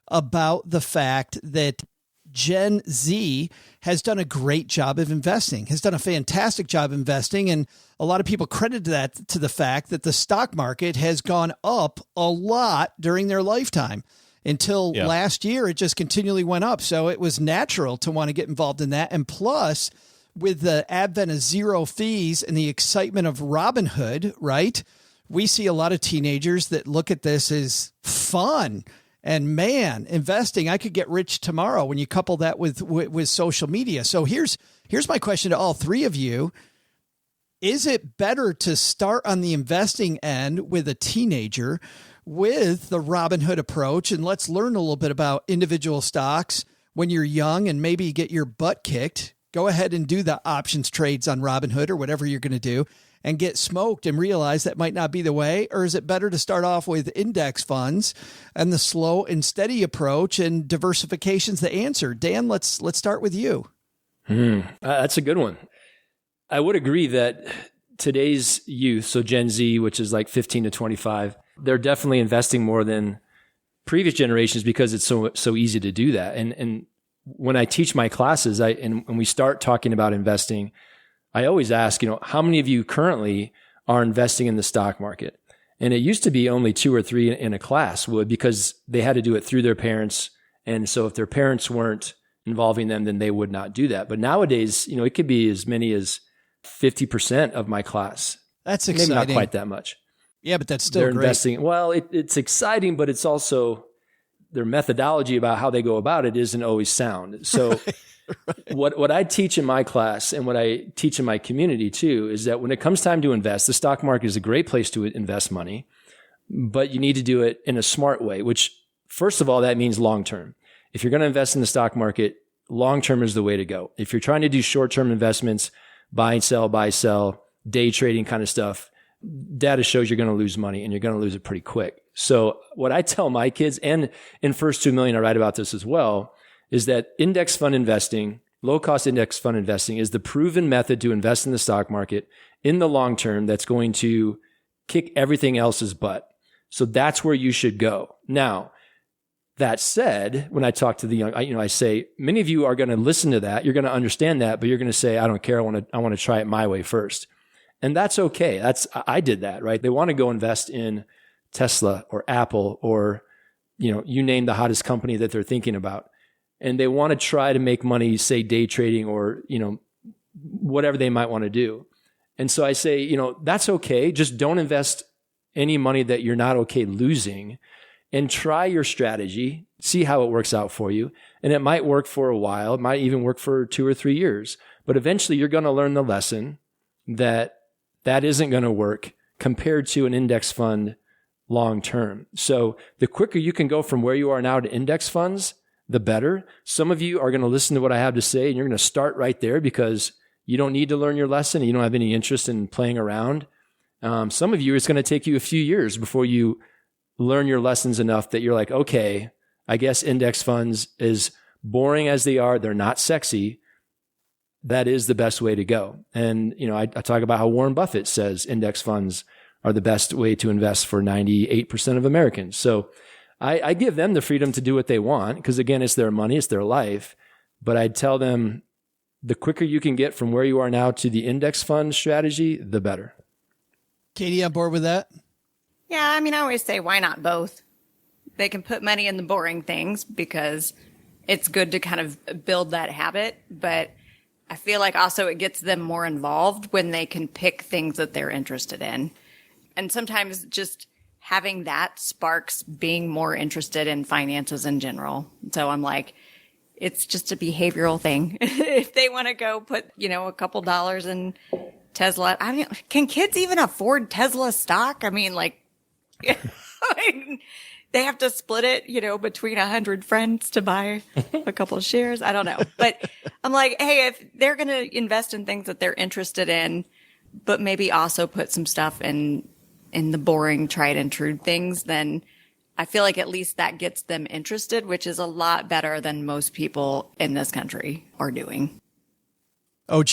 about the fact that Gen Z has done a great job of investing, has done a fantastic job investing. And a lot of people credit that to the fact that the stock market has gone up a lot during their lifetime. Until last year, it just continually went up. So it was natural to want to get involved in that. And plus, with the advent of zero fees and the excitement of Robinhood, right? We see a lot of teenagers that look at this as fun. And man, investing, I could get rich tomorrow when you couple that with social media. So here's my question to all three of you. Is it better to start on the investing end with a teenager with the Robinhood approach? And let's learn a little bit about individual stocks when you're young and maybe get your butt kicked. Go ahead and do the options trades on Robinhood or whatever you're going to do and get smoked and realize that might not be the way? Or is it better to start off with index funds and the slow and steady approach and diversification's the answer? Dan, let's start with you. That's a good one. I would agree that today's youth, so Gen Z, which is like 15 to 25, they're definitely investing more than previous generations because it's so easy to do that. And when I teach my classes, and when we start talking about investing, I always ask, how many of you currently are investing in the stock market? And it used to be only 2 or 3 in a class would, because they had to do it through their parents. And so if their parents weren't involving them, then they would not do that. But nowadays, it could be as many as 50% of my class. That's exciting. Maybe not quite that much. Yeah, but that's still They're great. investing. Well, it's exciting, but it's also their methodology about how they go about it isn't always sound. So right. What I teach in my class and what I teach in my community too is that when it comes time to invest, the stock market is a great place to invest money, but you need to do it in a smart way, which first of all, that means long-term. If you're going to invest in the stock market, long-term is the way to go. If you're trying to do short-term investments, buy, sell, day trading kind of stuff, data shows you're going to lose money and you're going to lose it pretty quick. So what I tell my kids, and in First 2 Million, I write about this as well, is that index fund investing, low-cost index fund investing is the proven method to invest in the stock market in the long term that's going to kick everything else's butt. So that's where you should go. Now, that said, when I talk to the young, I say, many of you are going to listen to that. You're going to understand that, but you're going to say, I don't care. I want to try it my way first. And that's okay. I did that, right? They want to go invest in Tesla or Apple or, you name the hottest company that they're thinking about. And they want to try to make money, say day trading or, whatever they might want to do. And so I say, that's okay. Just don't invest any money that you're not okay losing, and try your strategy, see how it works out for you. And it might work for a while. It might even work for 2 or 3 years. But eventually you're going to learn the lesson that isn't going to work compared to an index fund long term. So the quicker you can go from where you are now to index funds, the better. Some of you are going to listen to what I have to say and you're going to start right there because you don't need to learn your lesson and you don't have any interest in playing around. Some of you, it's going to take you a few years before you learn your lessons enough that you're like, okay, I guess index funds, as boring as they are, they're not sexy. That is the best way to go. And, I talk about how Warren Buffett says index funds are the best way to invest for 98% of Americans. So I give them the freedom to do what they want because, again, it's their money, it's their life. But I'd tell them the quicker you can get from where you are now to the index fund strategy, the better. Katie, on board with that? Yeah, I always say, why not both? They can put money in the boring things because it's good to kind of build that habit. But I feel like also it gets them more involved when they can pick things that they're interested in. And sometimes just having that sparks being more interested in finances in general. So I'm like, it's just a behavioral thing. If they want to go put, a couple dollars in Tesla, can kids even afford Tesla stock? They have to split it, between 100 friends to buy a couple of shares. I don't know. But I'm like, hey, if they're going to invest in things that they're interested in, but maybe also put some stuff in the boring, tried and true things, then I feel like at least that gets them interested, which is a lot better than most people in this country are doing. OG?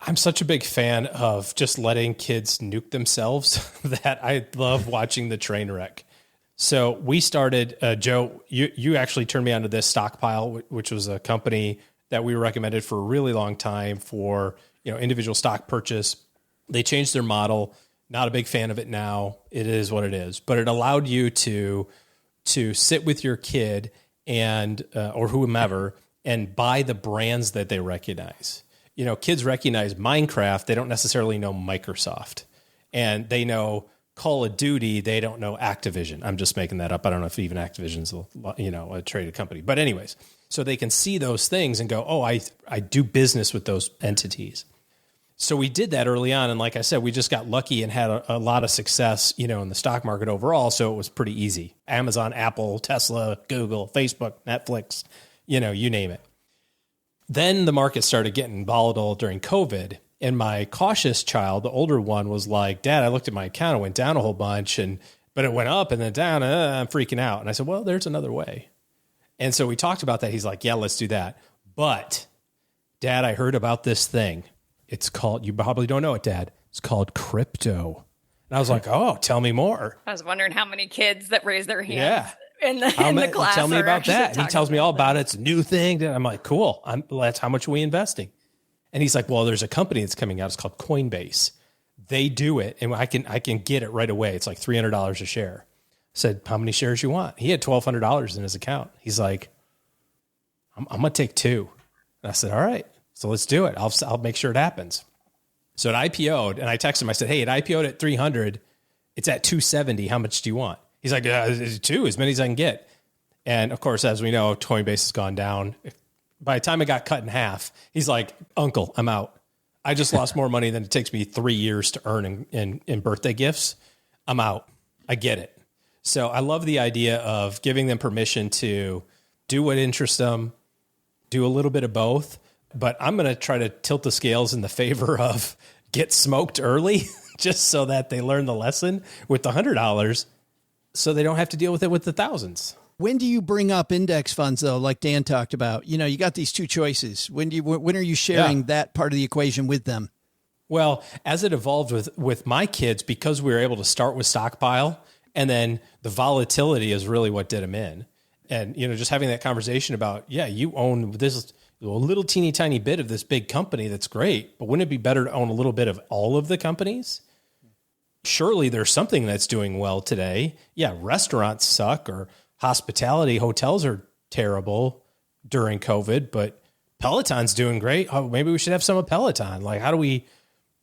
I'm such a big fan of just letting kids nuke themselves that I love watching the train wreck. So we started, Joe, you actually turned me onto this Stockpile, which was a company that we recommended for a really long time for, individual stock purchase. They changed their model. Not a big fan of it now. It is what it is, but it allowed you to sit with your kid and, or whomever and buy the brands that they recognize. Kids recognize Minecraft. They don't necessarily know Microsoft, and they know Call of Duty. They don't know Activision. I'm just making that up. I don't know if even Activision's a traded company, but anyways, so they can see those things and go, oh, I do business with those entities. So we did that early on. And like I said, we just got lucky and had a lot of success, in the stock market overall. So it was pretty easy. Amazon, Apple, Tesla, Google, Facebook, Netflix, you name it. Then the market started getting volatile during COVID. And my cautious child, the older one, was like, Dad, I looked at my account, it went down a whole bunch, but it went up and then down. I'm freaking out. And I said, well, there's another way. And so we talked about that. He's like, yeah, let's do that. But Dad, I heard about this thing. It's called, you probably don't know it, Dad. It's called crypto. And I was like, oh, tell me more. I was wondering how many kids that raise their hands. Yeah. In the class. Tell me about that. And he tells me all about it. It's a new thing. And I'm like, cool. That's how much are we investing? And he's like, well, there's a company that's coming out. It's called Coinbase. They do it. And I can get it right away. It's like $300 a share. I said, how many shares you want? He had $1,200 in his account. He's like, I'm going to take 2. And I said, all right, so let's do it. I'll make sure it happens. So it IPO'd, and I texted him. I said, hey, it IPO'd at 300. It's at 270. How much do you want? He's like, 2, as many as I can get. And of course, as we know, Coinbase has gone down. By the time it got cut in half, he's like, Uncle, I'm out. I just lost more money than it takes me 3 years to earn in birthday gifts. I'm out. I get it. So I love the idea of giving them permission to do what interests them, do a little bit of both. But I'm going to try to tilt the scales in the favor of get smoked early just so that they learn the lesson with the $100 so they don't have to deal with it with the thousands. When do you bring up index funds, though, like Dan talked about? You got these two choices. When are you sharing that part of the equation with them? Well, as it evolved with my kids, because we were able to start with Stockpile, and then the volatility is really what did them in. And, just having that conversation about, you own this a little teeny tiny bit of this big company. That's great. But wouldn't it be better to own a little bit of all of the companies? Surely there's something that's doing well today. Yeah, restaurants suck, or hospitality, hotels are terrible during COVID, but Peloton's doing great. Oh, maybe we should have some of Peloton. Like,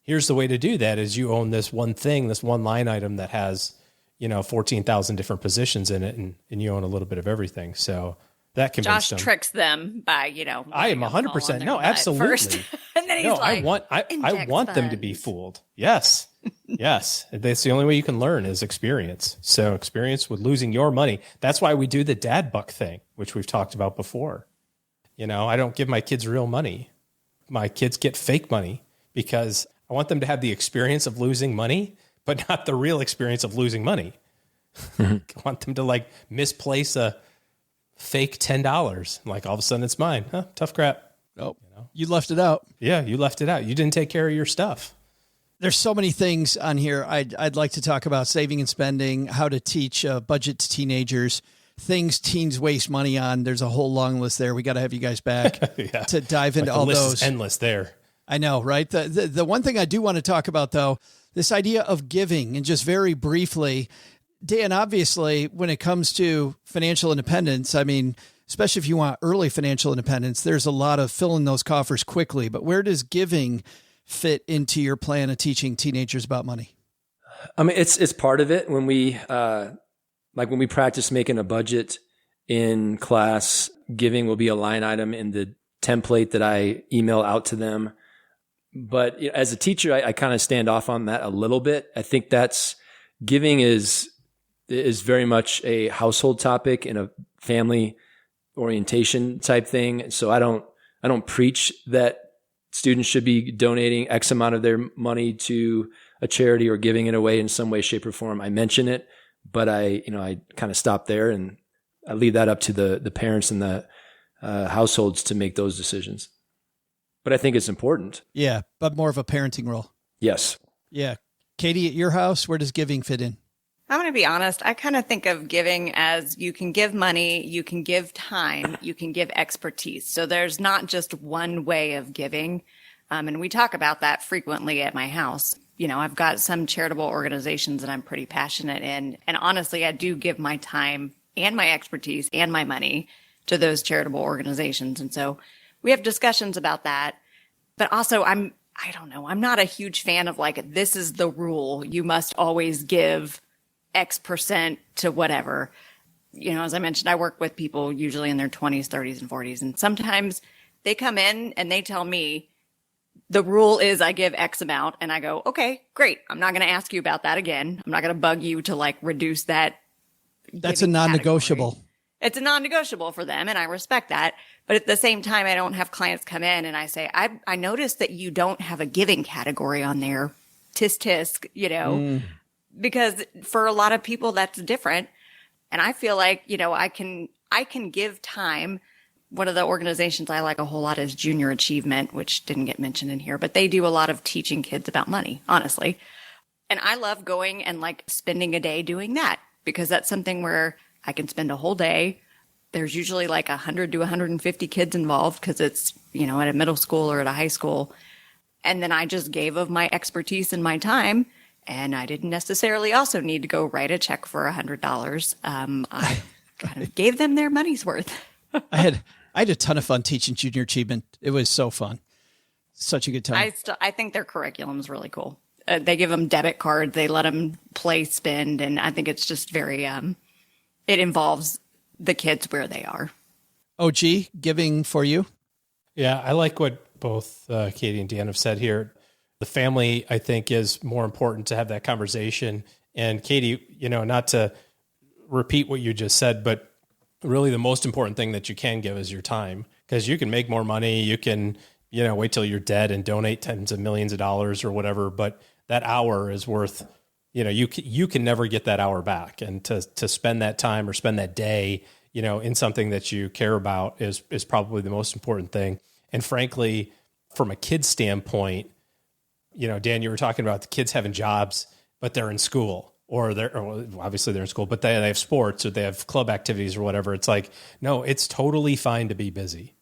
here's the way to do that is you own this one thing, this one line item that has, 14,000 different positions in it, and you own a little bit of everything. So that convinced Josh him. tricks them by, I am 100%. No, absolutely. First. And then he's I want them to be fooled. Yes. Yes. That's the only way you can learn is experience. So experience with losing your money. That's why we do the dad buck thing, which we've talked about before. I don't give my kids real money. My kids get fake money because I want them to have the experience of losing money, but not the real experience of losing money. I want them to misplace a fake $10. All of a sudden it's mine. Huh? Tough crap. Oh, you left it out. Yeah, you left it out. You didn't take care of your stuff. There's so many things on here. I'd like to talk about saving and spending, how to teach budget to teenagers, things teens waste money on. There's a whole long list there. We got to have you guys back to dive into all list those. Is endless there. I know, right? The one thing I do want to talk about, though, this idea of giving, and just very briefly, Dan, obviously, when it comes to financial independence, I mean, especially if you want early financial independence, there's a lot of filling those coffers quickly. But where does giving fit into your plan of teaching teenagers about money? I mean, it's part of it. When we when we practice making a budget in class, giving will be a line item in the template that I email out to them. But as a teacher, I kind of stand off on that a little bit. I think giving is very much a household topic and a family orientation type thing. So I don't preach that students should be donating X amount of their money to a charity or giving it away in some way, shape, or form. I mention it, but I kind of stop there, and I leave that up to the parents and the households to make those decisions. But I think it's important. Yeah, but more of a parenting role. Yes. Yeah. Katie, at your house, where does giving fit in? I'm going to be honest. I kind of think of giving as you can give money, you can give time, you can give expertise. So there's not just one way of giving. And we talk about that frequently at my house. I've got some charitable organizations that I'm pretty passionate in. And honestly, I do give my time and my expertise and my money to those charitable organizations. And so we have discussions about that. But also I don't know, I'm not a huge fan of this is the rule. You must always give X% to whatever. As I mentioned, I work with people usually in their 20s, 30s, and 40s. And sometimes they come in and they tell me the rule is I give X amount. And I go, okay, great. I'm not going to ask you about that again. I'm not going to bug you to reduce that. That's a non-negotiable. Category. It's a non-negotiable for them. And I respect that. But at the same time, I don't have clients come in and I say, I noticed that you don't have a giving category on there. Tisk, because for a lot of people that's different. And I feel like, I can give time. One of the organizations I like a whole lot is Junior Achievement, which didn't get mentioned in here, but they do a lot of teaching kids about money, honestly. And I love going and spending a day doing that because that's something where I can spend a whole day. There's usually 100 to 150 kids involved because it's, at a middle school or at a high school. And then I just gave of my expertise and my time. And I didn't necessarily also need to go write a check for $100. I kind of gave them their money's worth. I had a ton of fun teaching Junior Achievement. It was so fun. Such a good time. I think their curriculum is really cool. They give them debit cards. They let them play, spend. And I think it's just very, it involves the kids where they are. OG, giving for you? Yeah, I like what both Katie and Dan have said here. The family, I think, is more important to have that conversation. And Katie, not to repeat what you just said, but really the most important thing that you can give is your time, because you can make more money. You can, wait till you're dead and donate tens of millions of dollars or whatever. But that hour is worth, you can never get that hour back. And to spend that time or spend that day, in something that you care about is probably the most important thing. And frankly, from a kid's standpoint, Dan, you were talking about the kids having jobs, but they're in school or obviously they're in school, but they have sports or they have club activities or whatever. It's no, it's totally fine to be busy.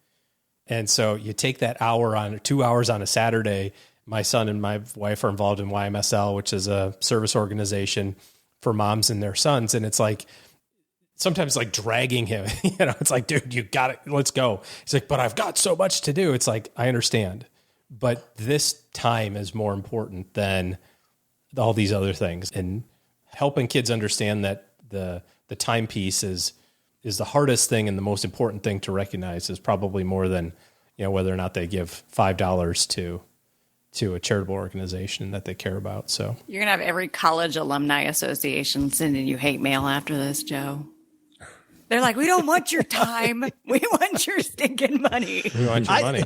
And so you take that 2 hours on a Saturday. My son and my wife are involved in YMSL, which is a service organization for moms and their sons. And it's sometimes dragging him, it's dude, you got it. Let's go. He's but I've got so much to do. It's I understand. But this time is more important than all these other things, and helping kids understand that the time piece is is the hardest thing and the most important thing to recognize, is probably more than, whether or not they give $5 to a charitable organization that they care about. So you're going to have every college alumni association sending you hate mail after this, Joe. They're like, we don't want your time. We want your stinking money. We want your money.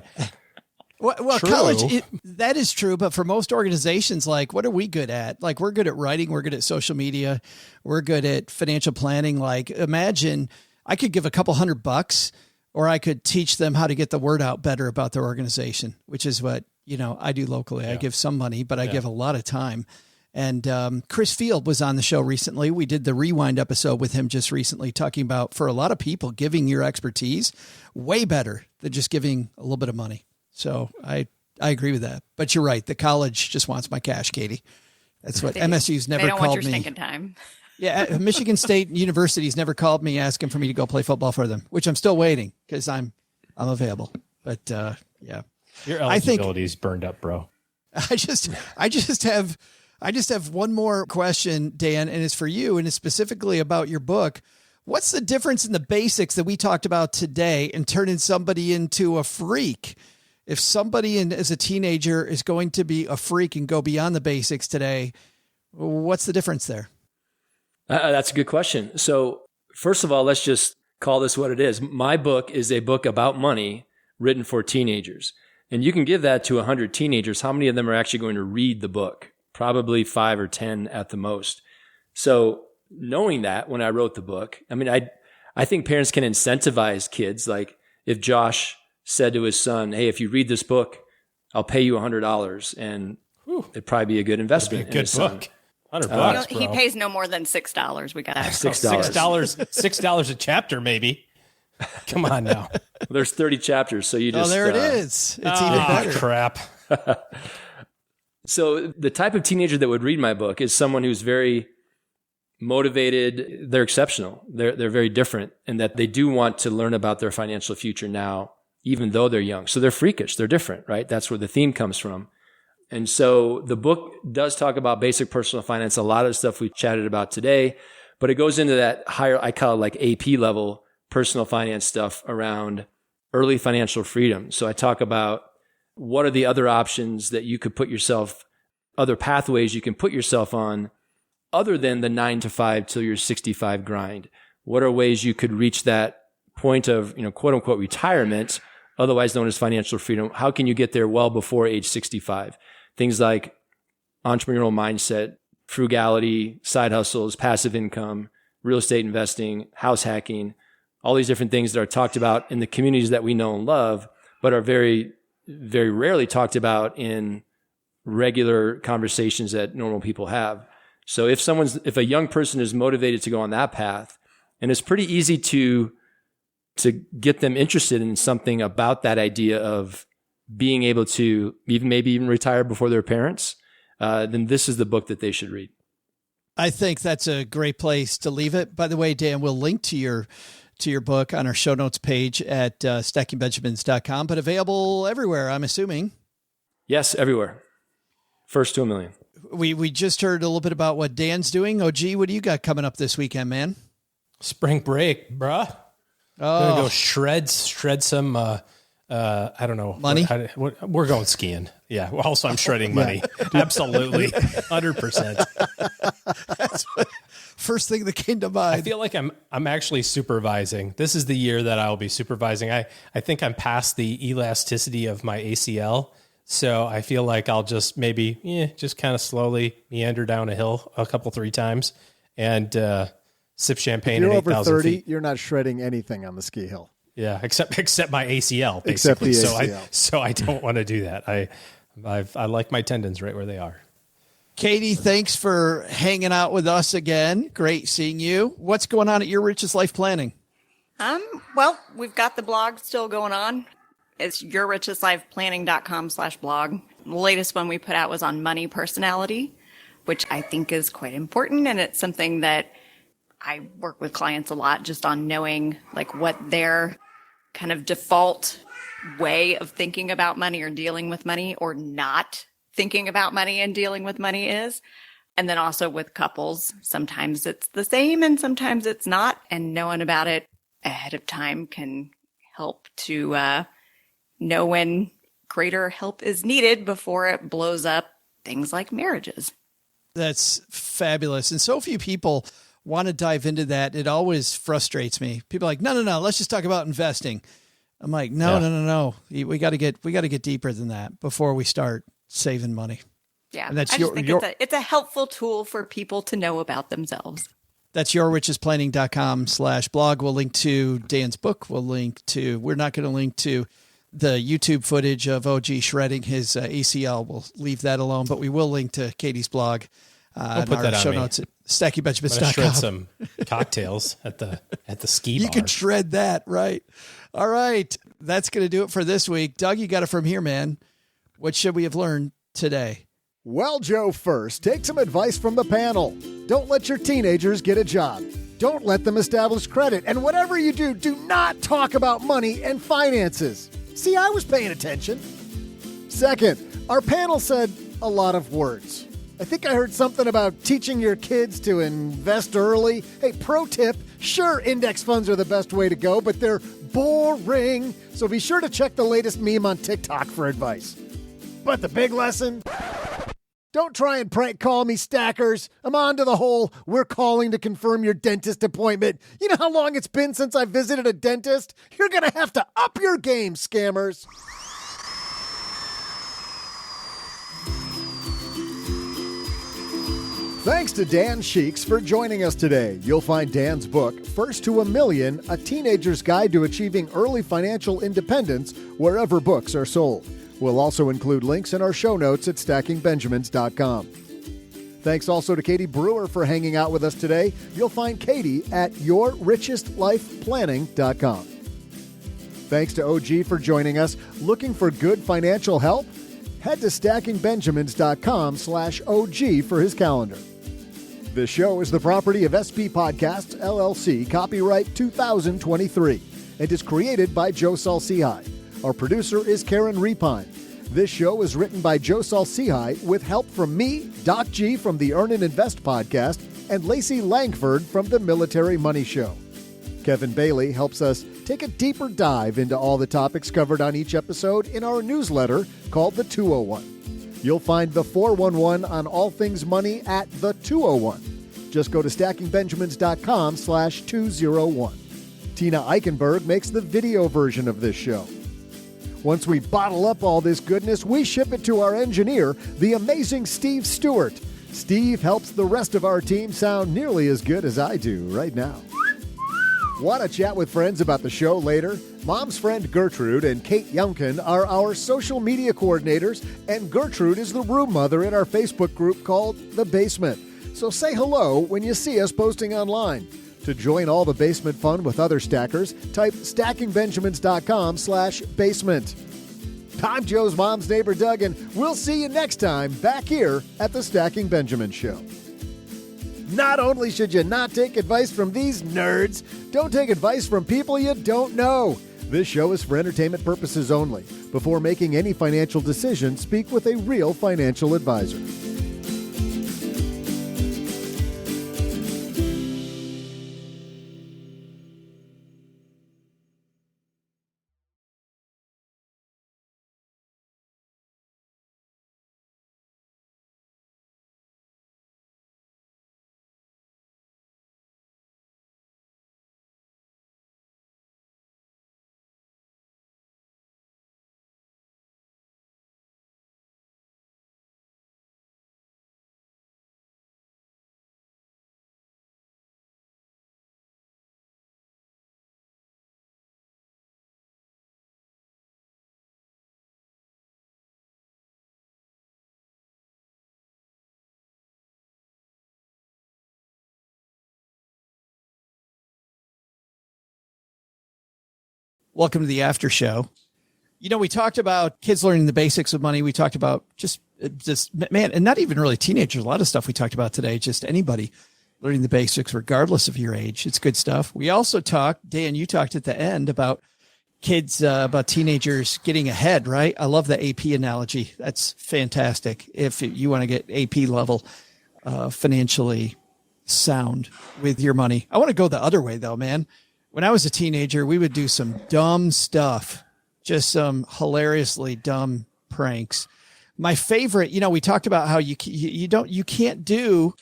Well, college, that is true. But for most organizations, like, what are we good at? Like, we're good at writing. We're good at social media. We're good at financial planning. Like, imagine I could give a couple $100, or I could teach them how to get the word out better about their organization, which is what, I do locally. Yeah. I give some money, but I give a lot of time. And Chris Field was on the show recently. We did the Rewind episode with him just recently, talking about, for a lot of people, giving your expertise way better than just giving a little bit of money. So I agree with that. But you're right. The college just wants my cash, Katie. That's what MSU's never called me. They don't want your stinking time. Yeah, Michigan State University's never called me asking for me to go play football for them, which I'm still waiting because I'm available. But yeah, your eligibility's burned up, bro. I just have one more question, Dan, and it's for you, and it's specifically about your book. What's the difference in the basics that we talked about today and turning somebody into a freak? If somebody as a teenager is going to be a freak and go beyond the basics today, what's the difference there? That's a good question. So first of all, let's just call this what it is. My book is a book about money written for teenagers. And you can give that to 100 teenagers. How many of them are actually going to read the book? Probably 5 or 10 at the most. So knowing that when I wrote the book, I think parents can incentivize kids. Like if Josh said to his son, hey, if you read this book, I'll pay you $100, and it'd probably be a good investment. Be a good book. $100, he pays no more than $6. We got $6 a chapter, maybe. Come on now. Well, there's 30 chapters, so you just. Oh, there it is. It's even better. Crap. So the type of teenager that would read my book is someone who's very motivated. They're exceptional. They're very different in that they do want to learn about their financial future now, even though they're young. So they're freakish. They're different, right? That's where the theme comes from. And so the book does talk about basic personal finance, a lot of stuff we chatted about today, but it goes into that higher, I call it like AP level personal finance stuff around early financial freedom. So I talk about what are the other options that you could put yourself, other pathways you can put yourself on other than the 9 to 5 till you're 65 grind. What are ways you could reach that point of, quote unquote retirement, otherwise known as financial freedom? How can you get there well before age 65? Things like entrepreneurial mindset, frugality, side hustles, passive income, real estate investing, house hacking, all these different things that are talked about in the communities that we know and love, but are very, very rarely talked about in regular conversations that normal people have. So if a young person is motivated to go on that path, and it's pretty easy to get them interested in something about that idea of being able to maybe even retire before their parents, then this is the book that they should read. I think that's a great place to leave it. By the way, Dan, we'll link to your book on our show notes page at stackingbenjamins.com, but available everywhere, I'm assuming. Yes, everywhere. First to $1 million. We just heard a little bit about what Dan's doing. OG, what do you got coming up this weekend, man? Spring break, bruh. Gonna go shred some, I don't know. Money? We're going skiing. Yeah. Also, I'm shredding money. Absolutely. 100%. That's what, first thing that came to mind. I feel like I'm actually supervising. This is the year that I'll be supervising. I think I'm past the elasticity of my ACL. So I feel like I'll just maybe just kind of slowly meander down a hill 3 times and sip champagne at 8,000 feet. You're over 30, you're not shredding anything on the ski hill. Yeah, except my ACL, basically. Except the ACL. So I don't want to do that. I like my tendons right where they are. Katie, thanks for hanging out with us again. Great seeing you. What's going on at Your Richest Life Planning? Well, we've got the blog still going on. It's yourrichestlifeplanning.com/blog. The latest one we put out was on money personality, which I think is quite important. And it's something that I work with clients a lot just on knowing like what their kind of default way of thinking about money or dealing with money or not thinking about money and dealing with money is. And then also with couples, sometimes it's the same and sometimes it's not. And knowing about it ahead of time can help to know when greater help is needed before it blows up things like marriages. That's fabulous. And so few people want to dive into that. It always frustrates me. People are like, no, let's just talk about investing. I'm like, no. We got to get deeper than that before we start saving money. Yeah. And that's I just think it's a helpful tool for people to know about themselves. That's yourrichestplanning.com/blog. We'll link to Dan's book. We're not going to link to the YouTube footage of OG shredding his ACL. We'll leave that alone, but we will link to Katie's blog. We'll put that on show me. notes at stackybenjamins.com. Shred some cocktails at the ski bar. You can shred that, right? All right. That's going to do it for this week. Doug, you got it from here, man. What should we have learned today? Well, Joe, first, take some advice from the panel. Don't let your teenagers get a job. Don't let them establish credit. And whatever you do, do not talk about money and finances. See, I was paying attention. Second, our panel said a lot of words. I think I heard something about teaching your kids to invest early. Hey, pro tip, sure, index funds are the best way to go, but they're boring. So be sure to check the latest meme on TikTok for advice. But the big lesson? Don't try and prank call me, stackers. I'm on to the whole, we're calling to confirm your dentist appointment. You know how long it's been since I visited a dentist? You're going to have to up your game, scammers. Thanks to Dan Sheeks for joining us today. You'll find Dan's book, First to a Million, A Teenager's Guide to Achieving Early Financial Independence, wherever books are sold. We'll also include links in our show notes at stackingbenjamins.com. Thanks also to Katie Brewer for hanging out with us today. You'll find Katie at yourrichestlifeplanning.com. Thanks to OG for joining us. Looking for good financial help? Head to stackingbenjamins.com/OG for his calendar. This show is the property of SP Podcasts, LLC, copyright 2023, and is created by Joe Salcihai. Our producer is Karen Repine. This show is written by Joe Salcihai with help from me, Doc G from the Earn and Invest podcast, and Lacey Langford from the Military Money Show. Kevin Bailey helps us take a deeper dive into all the topics covered on each episode in our newsletter called The 201. You'll find the 411 on all things money at the 201. Just go to stackingbenjamins.com/201. Tina Eichenberg makes the video version of this show. Once we bottle up all this goodness, we ship it to our engineer, the amazing Steve Stewart. Steve helps the rest of our team sound nearly as good as I do right now. Want to chat with friends about the show later? Mom's friend Gertrude and Kate Youngkin are our social media coordinators, and Gertrude is the room mother in our Facebook group called The Basement. So say hello when you see us posting online. To join all the basement fun with other stackers, type stackingbenjamins.com/basement. I'm Joe's mom's neighbor, Doug, and we'll see you next time back here at the Stacking Benjamin Show. Not only should you not take advice from these nerds, don't take advice from people you don't know. This show is for entertainment purposes only. Before making any financial decision, speak with a real financial advisor. Welcome to the after show. You know, we talked about kids learning the basics of money. We talked about just man, and not even really teenagers. A lot of stuff we talked about today, just anybody learning the basics, regardless of your age. It's good stuff. We also talked, Dan, you talked at the end about kids, about teenagers getting ahead, right? I love the AP analogy. That's fantastic. If you want to get AP level, financially sound with your money. I want to go the other way though, man. when I was a teenager, we would do some dumb stuff, just some hilariously dumb pranks. My favorite, we talked about how you can't do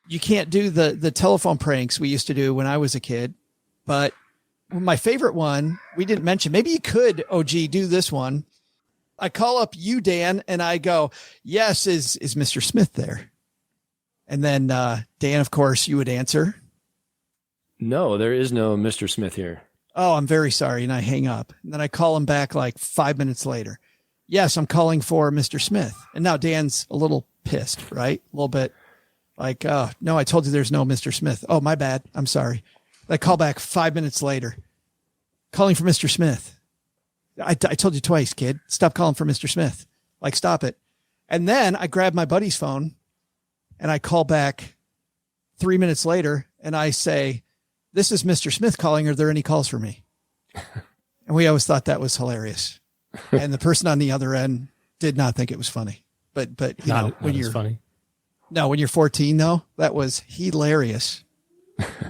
the telephone pranks we used to do when I was a kid, but my favorite one we didn't mention. Maybe you could, OG, do this one. I call up you, Dan, and I go, "Yes, is Mr. Smith there?" And then Dan, of course, you would answer, "No, there is no Mr. Smith here." "Oh, I'm very sorry," and I hang up. And then I call him back like 5 minutes later. "Yes, I'm calling for Mr. Smith." And now Dan's a little pissed, right? A little bit like, "Oh, no, I told you there's no Mr. Smith. Oh, my bad. I'm sorry." I call back 5 minutes later, "Calling for Mr. Smith. I told you twice, kid. Stop calling for Mr. Smith. Like, stop it." And then I grab my buddy's phone and I call back 3 minutes later and I say, "This is Mr. Smith calling. Are there any calls for me?" And we always thought that was hilarious. And the person on the other end did not think it was funny. But when you're funny. No, when you're 14 though, that was hilarious.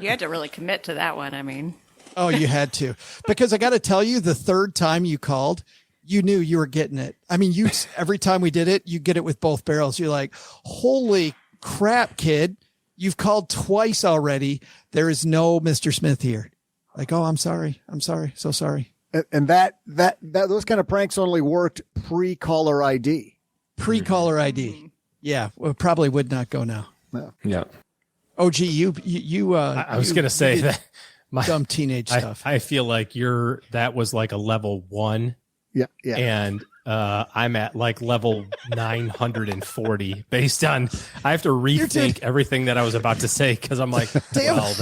You had to really commit to that one. I mean, oh, you had to, because I got to tell you, the third time you called, you knew you were getting it. I mean, every time we did it, you get it with both barrels. You're like, "Holy crap, kid. You've called twice already. There is no Mr. Smith here." Like, "Oh, I'm sorry. So sorry." And that those kind of pranks only worked pre-caller ID. Pre-caller ID. Yeah. Well, probably would not go now. No. Yeah. OG, I was going to say that my dumb teenage stuff. I feel like that was like a level 1. Yeah. And I'm at like level 940 based on, I have to rethink everything that I was about to say. Cause I'm like, well,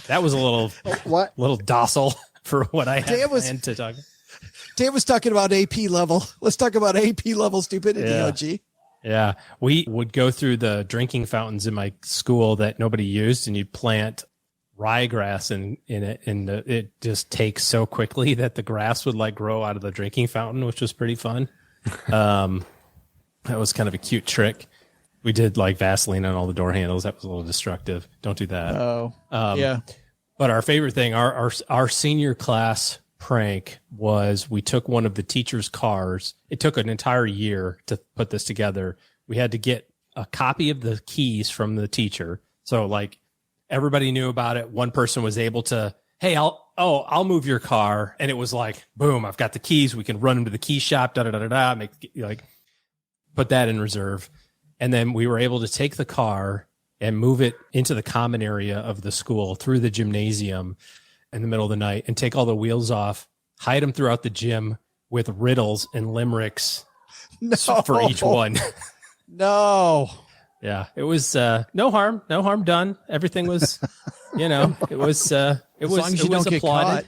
that was a little docile for what I had planned to talk. Dan was talking about AP level. Let's talk about AP level stupidity, Yeah. OG. Yeah. We would go through the drinking fountains in my school that nobody used, and you'd plant ryegrass in it. And it just takes so quickly that the grass would like grow out of the drinking fountain, which was pretty fun. That was kind of a cute trick. We did like Vaseline on all the door handles. That was a little destructive. Don't do that. Oh, yeah. But our favorite thing, our senior class prank was we took one of the teacher's cars. It took an entire year to put this together. We had to get a copy of the keys from the teacher. So like everybody knew about it. One person was able to, "Hey, I'll move your car." And it was like, boom, I've got the keys. We can run them to the key shop, put that in reserve. And then we were able to take the car and move it into the common area of the school through the gymnasium in the middle of the night and take all the wheels off, hide them throughout the gym with riddles and limericks for each one. No. Yeah, it was no harm done. Everything was, it was as long as you don't get caught.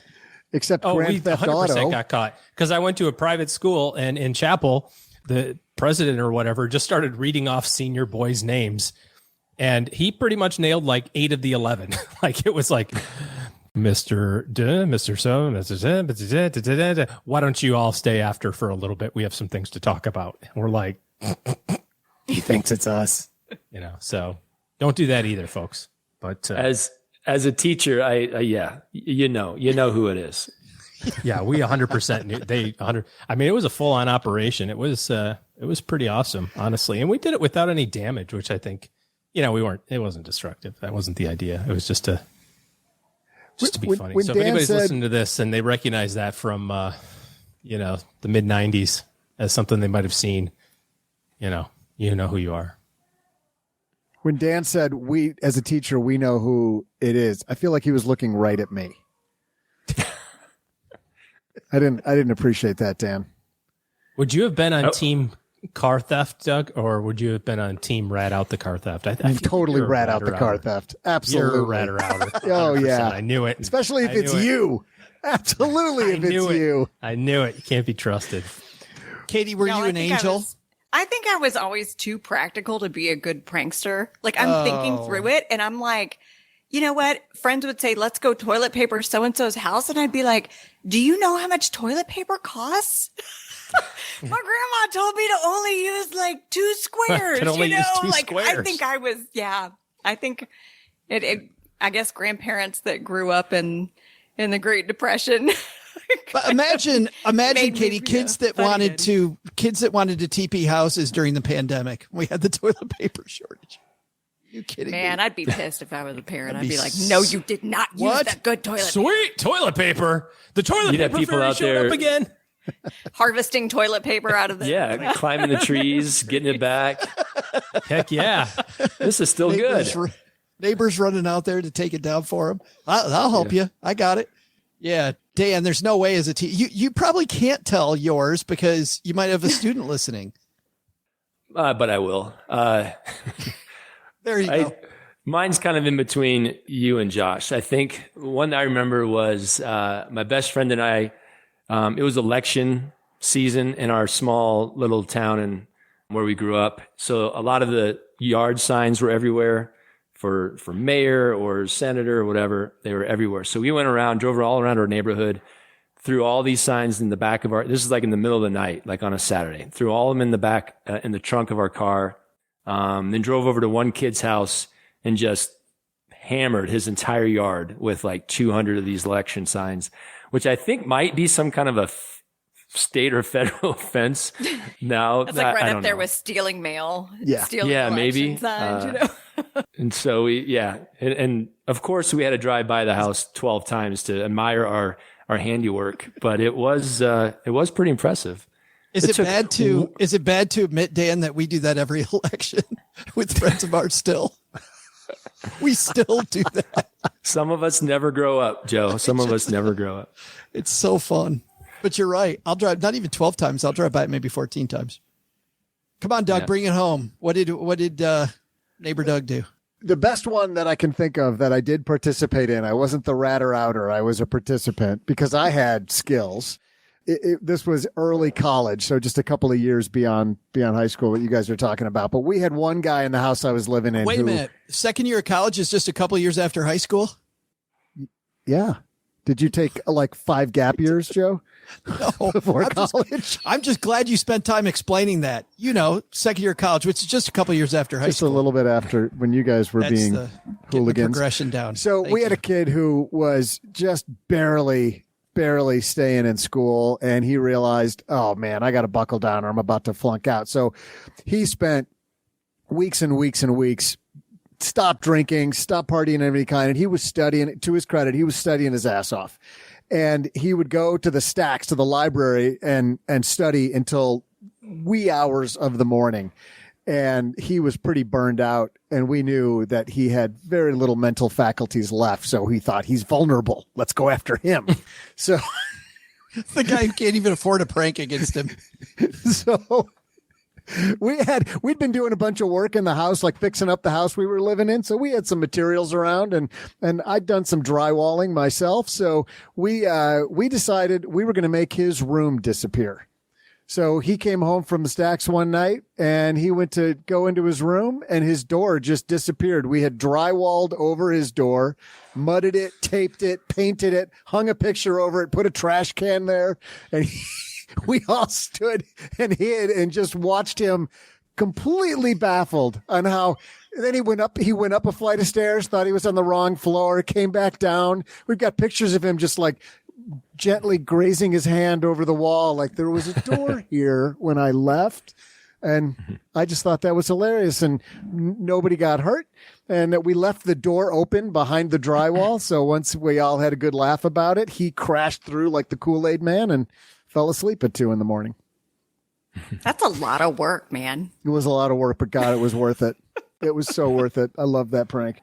Except we Grand Theft 100% Auto. got caught because I went to a private school, and in chapel, the president or whatever just started reading off senior boys' names, and he pretty much nailed like 8 of the 11. Like it was like, Mr. So, Mr. Why don't you all stay after for a little bit? We have some things to talk about. And we're like, he thinks it's us. So don't do that either, folks. But as a teacher, you know who it is. Yeah, we 100% knew. I mean, it was a full on operation. It was pretty awesome, honestly. And we did it without any damage, which I think, it wasn't destructive. That wasn't the idea. It was just to be funny. So if anybody's listening to this and they recognize that from, the mid 90s as something they might've seen, you know who you are. When Dan said, "We, as a teacher, we know who it is," I feel like he was looking right at me. I didn't appreciate that, Dan. Would you have been on team car theft, Doug, or would you have been on team rat out the car theft? I totally rat out the car theft. Absolutely. You're a ratter outer. Oh yeah. I knew it. Especially if it's you. Absolutely. If it's you. I knew it. You can't be trusted. Katie, were you an angel? I think I was always too practical to be a good prankster. Like I'm thinking through it and I'm like, you know what? Friends would say, "Let's go toilet paper so-and-so's house." And I'd be like, "Do you know how much toilet paper costs?" My grandma told me to only use like 2 squares. Squares. I think I was, I think I guess grandparents that grew up in in the Great Depression. But imagine, Katie, kids that wanted to TP houses during the pandemic. We had the toilet paper shortage. You kidding me? Man, I'd be pissed if I was a parent. I'd be like, no, you did not use that good toilet paper. Sweet toilet paper. The toilet You'd have paper people fairy out showed there up again. Harvesting toilet paper out of the Yeah, climbing the trees, getting it back. Heck yeah. This is still good. Neighbors running out there to take it down for them. I'll help you. I got it. Yeah, Dan, there's no way as a you probably can't tell yours because you might have a student listening. But I will. There you go. Mine's kind of in between you and Josh. I think one that I remember was my best friend and I. It was election season in our small little town and where we grew up. So a lot of the yard signs were everywhere for mayor or senator or whatever. They were everywhere. So we went around, drove all around our neighborhood, threw all these signs in the back of this is like in the middle of the night, like on a Saturday, threw all of them in the back, in the trunk of our car. Then drove over to one kid's house and just hammered his entire yard with like 200 of these election signs, which I think might be some kind of a state or federal offense now. That's like right up there with stealing mail. Yeah. Stealing maybe. signs, you know? And so and of course we had to drive by the house 12 times to admire our handiwork, but it was pretty impressive. Is it bad to admit, Dan, that we do that every election with friends of ours still? We still do that. Some of us never grow up, Joe. Some of us never grow up. It's so fun. But you're right. I'll drive not even 12 times. I'll drive by it maybe 14 times. Come on, Doug, bring it home. What did neighbor Doug do? The best one that I can think of that I did participate in, I wasn't the ratter outer. I was a participant because I had skills. This was early college, so just a couple of years beyond high school, what you guys are talking about. But we had one guy in the house I was living in. Wait a minute. Second year of college is just a couple of years after high school? Yeah. Did you take like 5 gap years, Joe? No. Before college? I'm just glad you spent time explaining that. You know, second year of college, which is just a couple of years after high school. Just a little bit after when you guys were being hooligans. The progression down. So we had a kid who was just barely staying in school, and he realized, oh man, I got to buckle down or I'm about to flunk out. So he spent weeks and weeks and weeks, stopped drinking, stopped partying of any kind. And he was studying, to his credit, he was studying his ass off. And he would go to the stacks, to the library and study until wee hours of the morning. And he was pretty burned out, and we knew that he had very little mental faculties left. So he thought, he's vulnerable. Let's go after him. So the guy who can't even afford a prank against him. So we'd been doing a bunch of work in the house, like fixing up the house we were living in. So we had some materials around, and I'd done some drywalling myself. So we decided we were going to make his room disappear. So he came home from the stacks one night, and he went to go into his room, and his door just disappeared. We had drywalled over his door, mudded it, taped it, painted it, hung a picture over it, put a trash can there, and we all stood and hid and just watched him, completely baffled on how. Then he went up a flight of stairs, thought he was on the wrong floor, came back down. We've got pictures of him just like gently grazing his hand over the wall, like there was a door here when I left. And I just thought that was hilarious, and nobody got hurt, and that we left the door open behind the drywall. So once we all had a good laugh about it, he crashed through like the Kool-Aid man and fell asleep at 2 a.m. That's a lot of work, man. It was a lot of work, but God, it was worth it. It was so worth it. I love that prank.